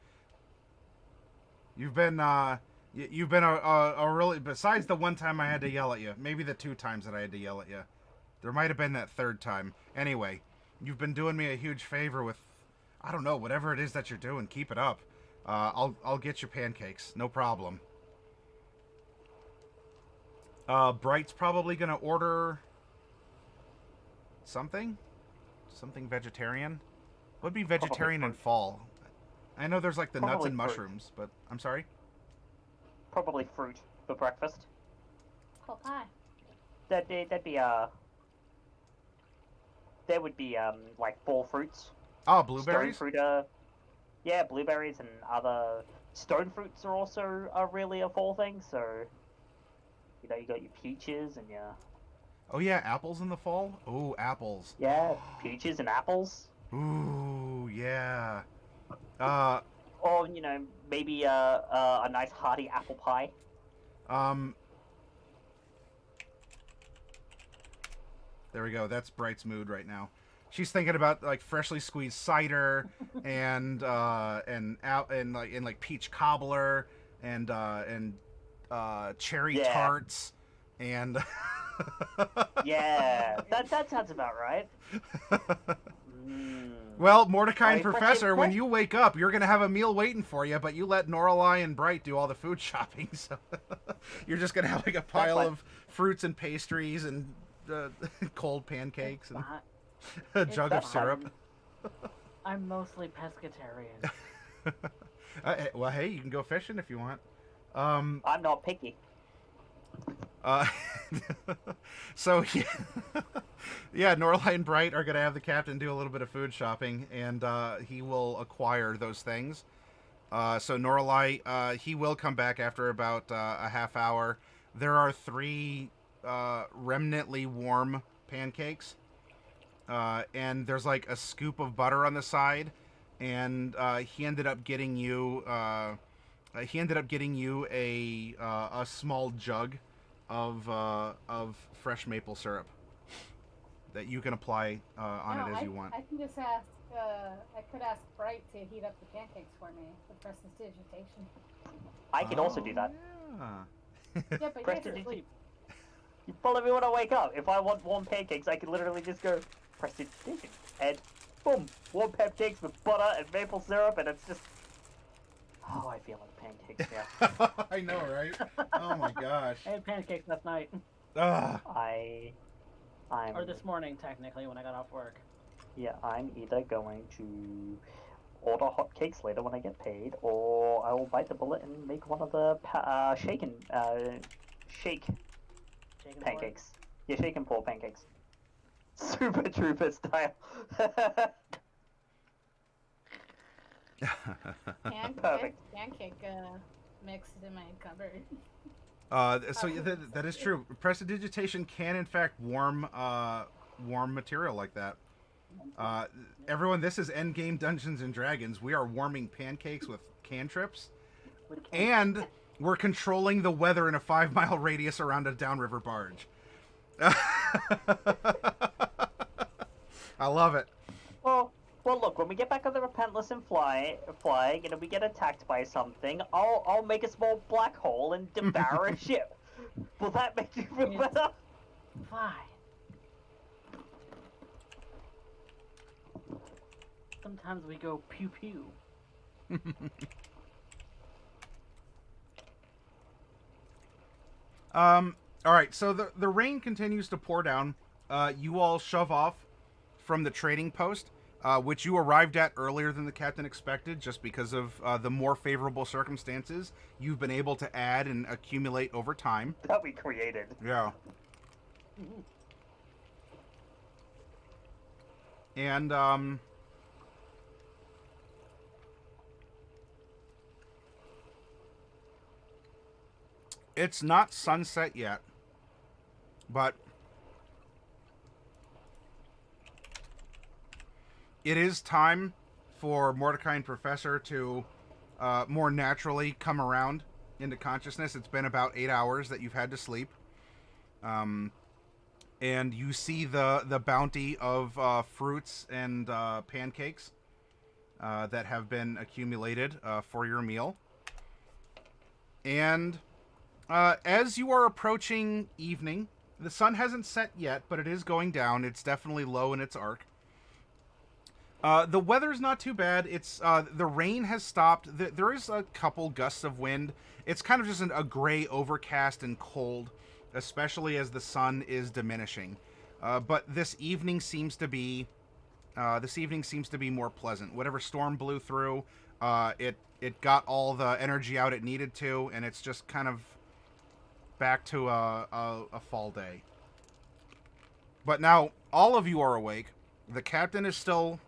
Speaker 1: You've been a really, besides the one time I had to yell at you, maybe the 2 times that I had to yell at you. There might have been that 3rd time. Anyway, you've been doing me a huge favor with, I don't know, whatever it is that you're doing. Keep it up. I'll get you pancakes, no problem. Bright's probably gonna order something vegetarian. Would be vegetarian in fall. I know there's like the nuts and mushrooms, but I'm sorry.
Speaker 2: Probably fruit for breakfast.
Speaker 6: Cool pie.
Speaker 2: There would be like fall fruits.
Speaker 1: Oh, blueberries.
Speaker 2: Stone fruit, yeah, blueberries and other stone fruits are also really a fall thing. So, you got your peaches and your.
Speaker 1: Oh yeah, apples in the fall. Oh, apples.
Speaker 2: Yeah, peaches and apples.
Speaker 1: Ooh, yeah.
Speaker 2: Or maybe a nice hearty apple pie.
Speaker 1: There we go. That's Bright's mood right now. She's thinking about like freshly squeezed cider and peach cobbler and cherry tarts and
Speaker 2: Yeah, that sounds about right.
Speaker 1: Well, Mordecai and
Speaker 2: Right,
Speaker 1: Professor, when
Speaker 2: fresh-
Speaker 1: you wake up, you're gonna have a meal waiting for you, but you let Norlai and Bright do all the food shopping, so you're just gonna have like a pile
Speaker 2: fine.
Speaker 1: of fruits and pastries and cold pancakes and a
Speaker 3: It's
Speaker 1: jug of
Speaker 2: fine.
Speaker 1: syrup.
Speaker 3: I'm mostly pescatarian.
Speaker 1: Well, hey, you can go fishing if you want.
Speaker 2: I'm not picky.
Speaker 1: Uh, so yeah, yeah, Norlight and Bright are gonna have the captain do a little bit of food shopping, and he will acquire those things. So Norlight, he will come back after about a half hour. There are 3 remnantly warm pancakes, and there's like a scoop of butter on the side, and he ended up getting you. He ended up getting you a small jug of fresh maple syrup that you can apply on
Speaker 6: No,
Speaker 1: it as you want.
Speaker 6: I can just ask. I could ask Bright to heat up the pancakes for me with prestidigitation.
Speaker 2: I can also do that.
Speaker 1: Yeah.
Speaker 6: Yeah, but
Speaker 2: Press
Speaker 6: you're
Speaker 2: the
Speaker 6: asleep.
Speaker 2: You follow me when I wake up. If I want warm pancakes, I can literally just go prestidigitation and boom, warm pancakes with butter and maple syrup, and it's just. Oh, I feel like pancakes now.
Speaker 1: I know, right? Oh my gosh.
Speaker 3: I had pancakes last night,
Speaker 1: Ugh.
Speaker 2: I'm.
Speaker 3: or this morning technically when I got off work.
Speaker 2: Yeah, I'm either going to order hotcakes later when I get paid, or I will bite the bullet and make one of the shake
Speaker 3: Shake and pour.
Speaker 2: pancakes. Yeah, shake and pour pancakes. Super Trooper style. Perfect.
Speaker 6: Pancake mix in my cupboard.
Speaker 1: So yeah, that is true. Prestidigitation can in fact warm material like that. Everyone, this is Endgame Dungeons and Dragons. We are warming pancakes with cantrips, and we're controlling the weather in a 5-mile radius around a downriver barge. I love it.
Speaker 2: Well, look. When we get back on the Repentless and flying, and we get attacked by something, I'll make a small black hole and devour a ship. Will that make you feel better?
Speaker 3: Fine. Sometimes we go pew pew.
Speaker 1: All right, so the rain continues to pour down. You all shove off from the trading post, which you arrived at earlier than the captain expected, just because of the more favorable circumstances you've been able to add and accumulate over time.
Speaker 2: That we created.
Speaker 1: Yeah. And it's not sunset yet, but it is time for Mordecai and Professor to more naturally come around into consciousness. It's been about 8 hours that you've had to sleep. And you see the bounty of fruits and pancakes that have been accumulated for your meal. And as you are approaching evening, the sun hasn't set yet, but it is going down. It's definitely low in its arc. The weather's not too bad. It's the rain has stopped. There is a couple gusts of wind. It's kind of just a gray, overcast, and cold, especially as the sun is diminishing. But this evening seems to be more pleasant. Whatever storm blew through, it got all the energy out it needed to, and it's just kind of back to a fall day. But now all of you are awake. The captain is still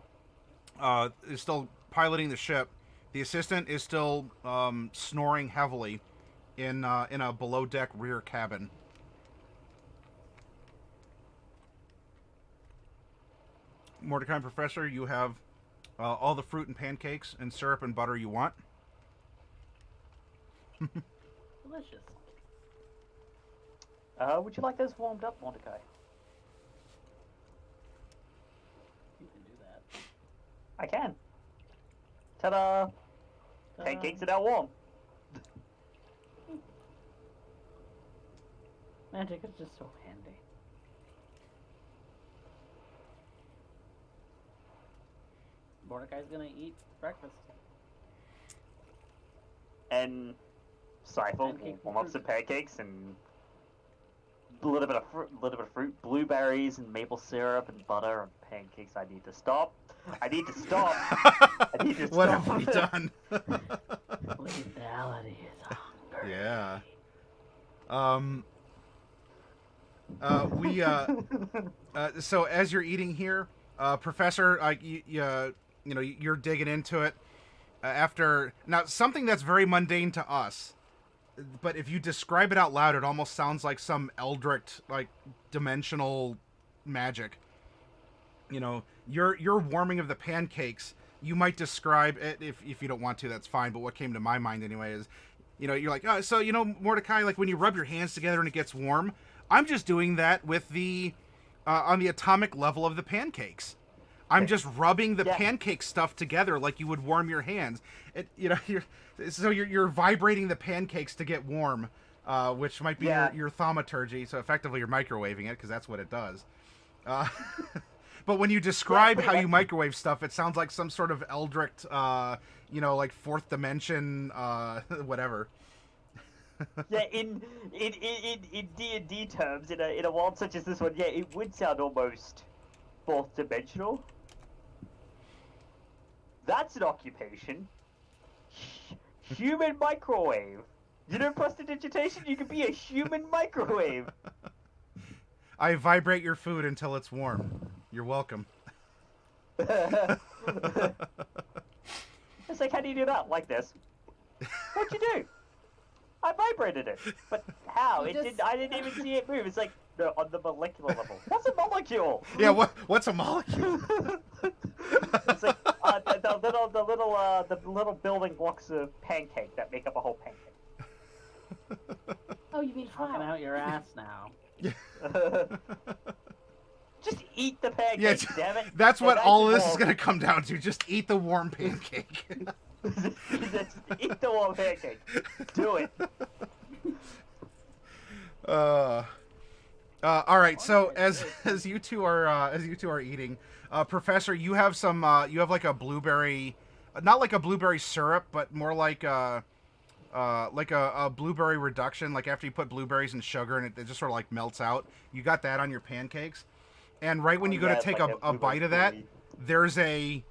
Speaker 1: piloting the ship. The assistant is still snoring heavily in a below deck rear cabin. Mordecai and Professor, you have all the fruit and pancakes and syrup and butter you want.
Speaker 3: Delicious.
Speaker 2: Would you like those warmed up, Mordecai?
Speaker 3: You can do that.
Speaker 2: I can. Ta-da! Pancakes are now warm.
Speaker 3: Magic is just so handy. Mordecai's gonna eat breakfast.
Speaker 2: And Cypher will
Speaker 3: Pancakes
Speaker 2: warm
Speaker 3: and
Speaker 2: up some pancakes and a little bit of fruit, blueberries and maple syrup and butter and pancakes. I need to stop. I need to stop. I need to stop.
Speaker 1: What have we done?
Speaker 3: Lethality is hunger.
Speaker 1: Yeah. We so as you're eating here, Professor, you know, you're digging into it. After now, something that's very mundane to us, but if you describe it out loud, it almost sounds like some eldritch, like dimensional magic. You know, your warming of the pancakes. You might describe it if you don't want to. That's fine. But what came to my mind anyway is, you know, you're like, oh, so you know, Mordecai, like when you rub your hands together and it gets warm. I'm just doing that with the on the atomic level of the pancakes. I'm just rubbing the pancake stuff together like you would warm your hands. It, you know, you're vibrating the pancakes to get warm, which might be your thaumaturgy. So effectively, you're microwaving it because that's what it does. But when you describe how you microwave stuff, it sounds like some sort of eldritch, you know, like fourth dimension, whatever.
Speaker 2: Yeah, in D&D terms, in a world such as this one, yeah, it would sound almost fourth dimensional. That's an occupation. Human microwave. You know prestidigitation? You could be a human microwave.
Speaker 1: I vibrate your food until it's warm. You're welcome.
Speaker 2: It's like, how do you do that? Like this. What'd you do? I vibrated it. But how? I didn't even see it move. It's like, no, on the molecular level. What's a molecule?
Speaker 1: Yeah, what's a molecule?
Speaker 2: It's like the little building blocks of pancake that make up a whole pancake.
Speaker 6: Oh, you mean
Speaker 3: Talking
Speaker 6: flour?
Speaker 3: out your ass now.
Speaker 2: Just eat the pancake,
Speaker 1: Yeah,
Speaker 2: damn it.
Speaker 1: that's what
Speaker 2: And
Speaker 1: all of
Speaker 2: warm.
Speaker 1: this is going to come down to. Just eat the warm pancake.
Speaker 2: Just eat the warm pancake. Do it.
Speaker 1: All right. So as you two are eating, Professor, you have some you have like a blueberry, not like a blueberry syrup, but more like a blueberry reduction. Like after you put blueberries and sugar and it just sort of like melts out. You got that on your pancakes, and right when you go to take a bite of that, there's that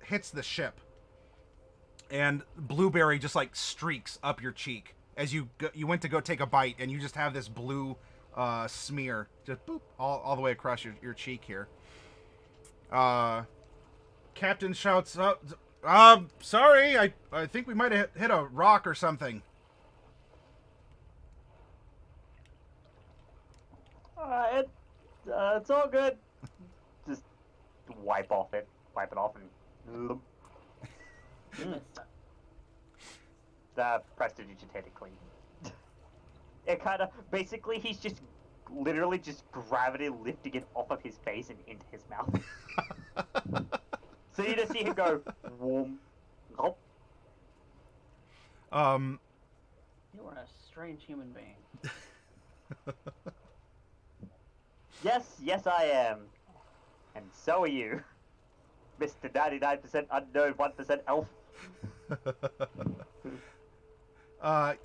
Speaker 1: hits the ship, and blueberry just like streaks up your cheek as you went to go take a bite, and you just have this blue smear just boop all the way across your cheek here. Captain shouts up, sorry, I think we might have hit a rock or something.
Speaker 2: It's all good. Just wipe it off, and the prestidigitated clean. It kind of basically he's just literally just gravity lifting it off of his face and into his mouth. So you just see him go warm. Gulp.
Speaker 3: You are a strange human being.
Speaker 2: Yes, I am. And so are you. Mr. 99% unknown, 1% elf.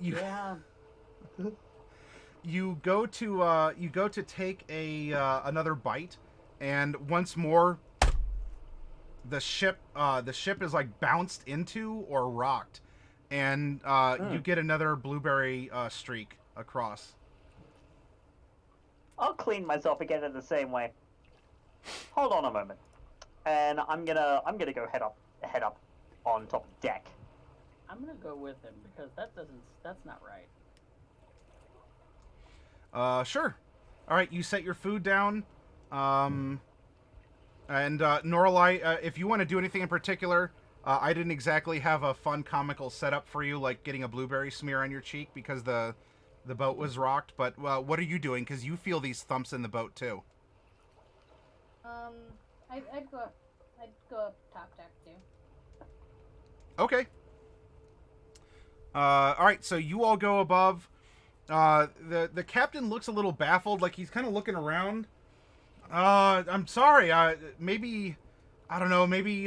Speaker 3: Yeah.
Speaker 1: You go to take another bite, and once more the ship is like bounced into or rocked, and you get another blueberry streak across.
Speaker 2: I'll clean myself again in the same way. Hold on a moment, and I'm gonna go head up on top deck.
Speaker 3: I'm gonna go with him because that's not right.
Speaker 1: Sure. All right, you set your food down, and Norlai, if you want to do anything in particular, I didn't exactly have a fun comical setup for you, like getting a blueberry smear on your cheek because the boat was rocked. But what are you doing? Because you feel these thumps in the boat too.
Speaker 6: I'd go up top deck too.
Speaker 1: Okay. All right, so you all go above. The captain looks a little baffled, like he's kind of looking around. I'm sorry. Maybe, I don't know. Maybe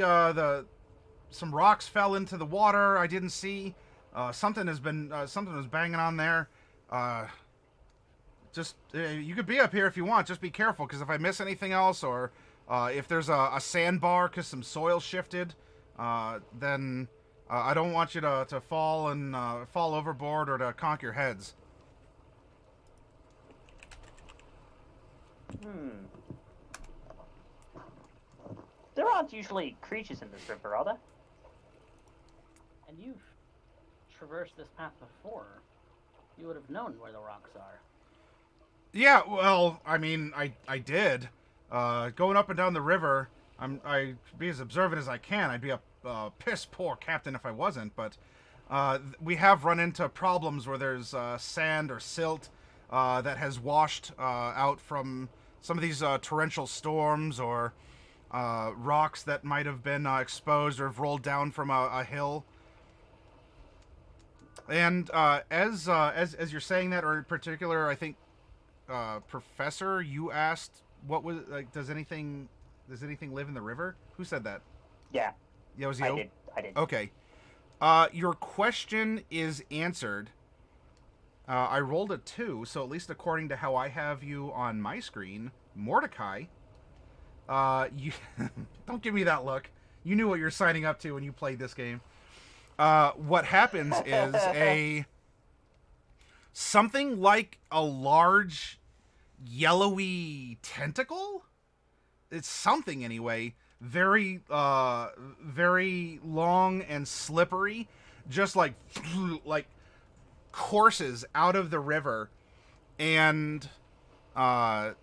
Speaker 1: some rocks fell into the water. I didn't see. Something was banging on there. You could be up here if you want. Just be careful, because if I miss anything else, or if there's a sandbar because some soil shifted, then I don't want you to fall overboard or to conk your heads.
Speaker 2: Hmm. There aren't usually creatures in this river, are there?
Speaker 3: And you've traversed this path before. You would have known where the rocks are.
Speaker 1: Yeah, well, I mean, I did. Going up and down the river, I be as observant as I can. I'd be a piss poor captain if I wasn't, but we have run into problems where there's sand or silt that has washed out from some of these torrential storms, or rocks that might have been exposed or have rolled down from a hill. And as you're saying that, or in particular, I think Professor, you asked what was like. Does anything live in the river? Who said that?
Speaker 2: Yeah,
Speaker 1: Yeah, it was you.
Speaker 2: I did.
Speaker 1: Okay. Your question is answered. I rolled a 2, so at least according to how I have you on my screen, Mordecai. You don't give me that look. You knew what you're signing up to when you played this game. What happens is something like a large yellowy tentacle. It's something anyway. Very long and slippery, just like courses out of the river, and oh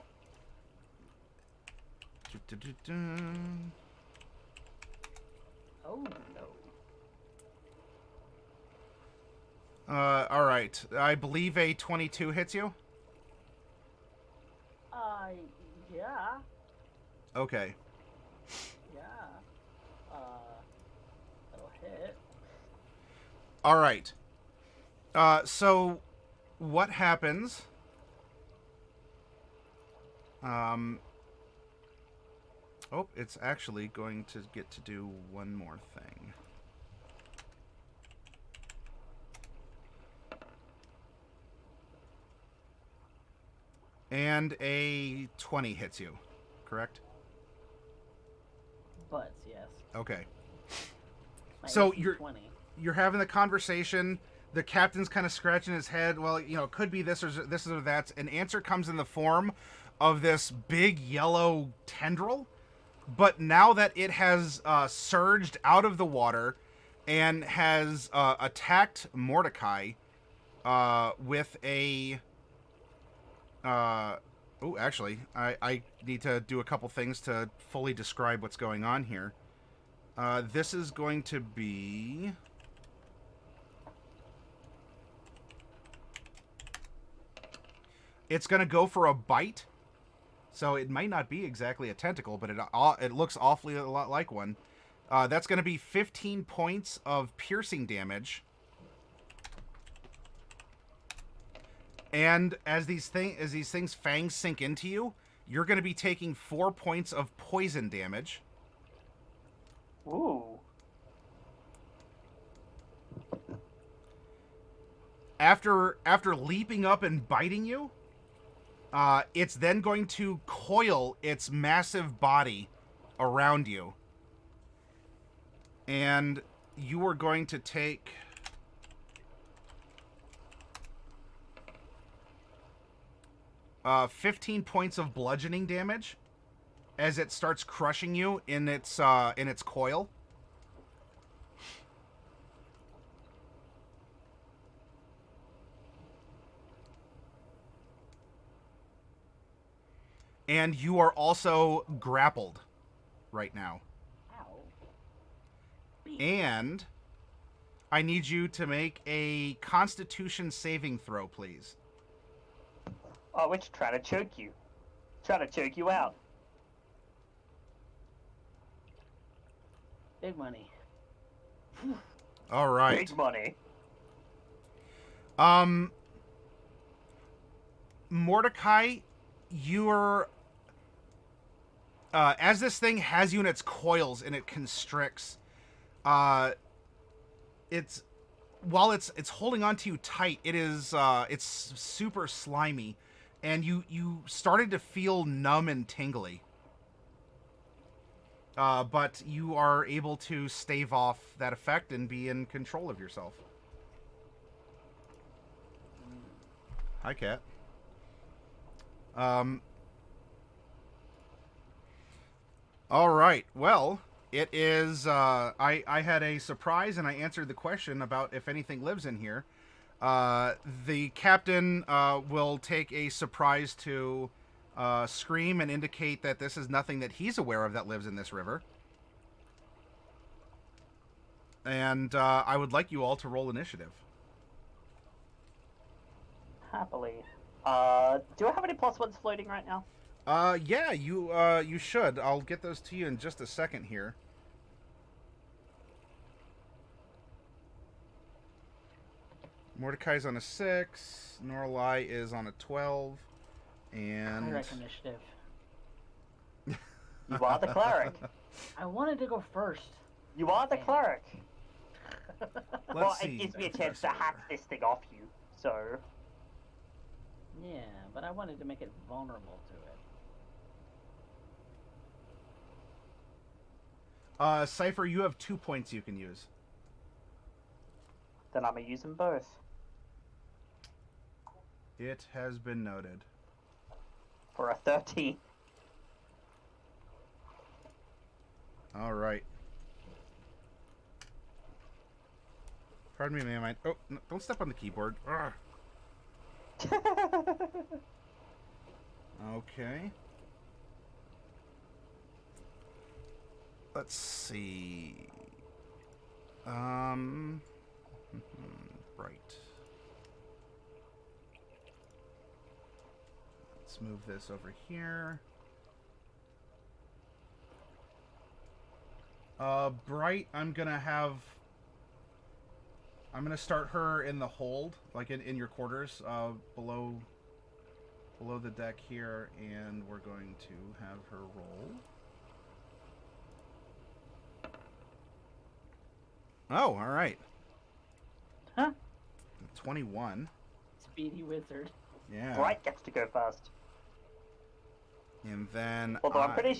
Speaker 3: no.
Speaker 1: All right. I believe a 22 hits you.
Speaker 3: Yeah.
Speaker 1: Okay.
Speaker 3: Yeah. That'll hit.
Speaker 1: All right. So what happens? Oh, it's actually going to get to do one more thing. And a 20 hits you, correct?
Speaker 3: Butts, yes.
Speaker 1: Okay.
Speaker 3: My
Speaker 1: So
Speaker 3: AC 20.
Speaker 1: You're having the conversation. The captain's kind of scratching his head. Well, it could be this or that. An answer comes in the form of this big yellow tendril, but now that it has surged out of the water and has attacked Mordecai with a... actually, I need to do a couple things to fully describe what's going on here. This is going to be... It's going to go for a bite. So it might not be exactly a tentacle, but it looks awfully a lot like one. That's going to be 15 points of piercing damage. And as these things' fangs sink into you, you're going to be taking 4 points of poison damage.
Speaker 2: Ooh.
Speaker 1: After leaping up and biting you, it's then going to coil its massive body around you. And you are going to take... 15 points of bludgeoning damage as it starts crushing you in its coil. And you are also grappled right now.
Speaker 3: Ow.
Speaker 1: And I need you to make a Constitution saving throw, please.
Speaker 2: Oh, it's trying to choke you. Trying to choke you out.
Speaker 3: Big money.
Speaker 1: All right.
Speaker 2: Big money.
Speaker 1: Mordecai, you're... as this thing has you in its coils and it constricts, while it's holding onto you tight, it's super slimy, and you started to feel numb and tingly. But you are able to stave off that effect and be in control of yourself. Hi, Cat. All right. Well, it is. I had a surprise, and I answered the question about if anything lives in here. The captain will take a surprise to scream and indicate that this is nothing that he's aware of that lives in this river. And I would like you all to roll initiative.
Speaker 2: Happily. Do I have any +1s floating right now?
Speaker 1: Yeah, you should. I'll get those to you in just a second here. Mordecai's on a 6. Norlai is on a 12. And
Speaker 3: Cleric initiative.
Speaker 2: You are the cleric.
Speaker 3: I wanted to go first.
Speaker 2: You are the cleric.
Speaker 1: let's see.
Speaker 2: It gives me a chance to hack this thing off you, so...
Speaker 3: Yeah, but I wanted to make it vulnerable to it.
Speaker 1: Cypher, you have 2 points you can use.
Speaker 2: Then I'm gonna use them both.
Speaker 1: It has been noted.
Speaker 2: For a 13.
Speaker 1: All right. Pardon me, ma'am. Oh, no, don't step on the keyboard. Ugh. Okay. Let's see. Right. Let's move this over here. Bright, I'm gonna start her in the hold, like in your quarters, below the deck here, and we're going to have her roll. Oh, all right.
Speaker 3: Huh?
Speaker 1: 21.
Speaker 3: Speedy wizard.
Speaker 1: Yeah.
Speaker 2: Bright gets to go first.
Speaker 1: And then
Speaker 2: Although I'm pretty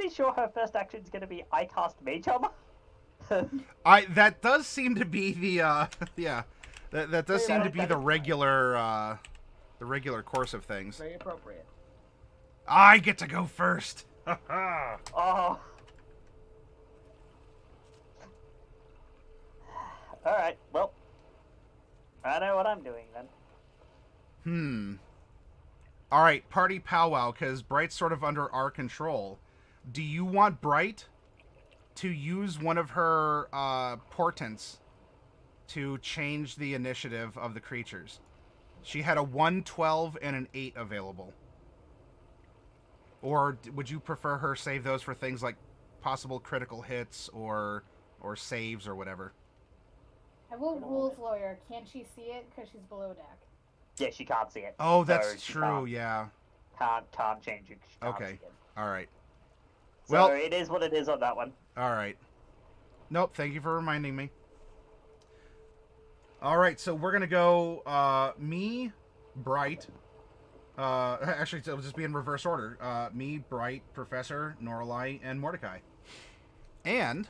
Speaker 2: sure her first action is gonna be I cast Mage Armor.
Speaker 1: that does seem to be the yeah. That does seem to be the regular course of things.
Speaker 3: Very appropriate.
Speaker 1: I get to go first.
Speaker 2: Oh. Alright, well. I know what I'm doing then.
Speaker 1: All right, party powwow, because Bright's sort of under our control. Do you want Bright to use one of her portents to change the initiative of the creatures? She had a 1, 12, and an 8 available. Or would you prefer her save those for things like possible critical hits or saves or whatever?
Speaker 6: I will rules lawyer. Can't she see it because she's below deck?
Speaker 2: Yeah, she can't see it.
Speaker 1: Oh, that's
Speaker 2: So she
Speaker 1: true, yeah.
Speaker 2: Can't change it. She can't
Speaker 1: Okay.
Speaker 2: see it.
Speaker 1: All right.
Speaker 2: So
Speaker 1: Well-
Speaker 2: it is what it is on that one.
Speaker 1: All right. Nope, thank you for reminding me. All right, so we're going to go me, Bright. Actually, it'll just be in reverse order. Me, Bright, Professor, Norlai, and Mordecai. And...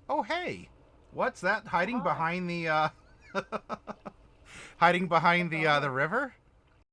Speaker 1: Oh, hey. What's that hiding behind the hiding behind the river?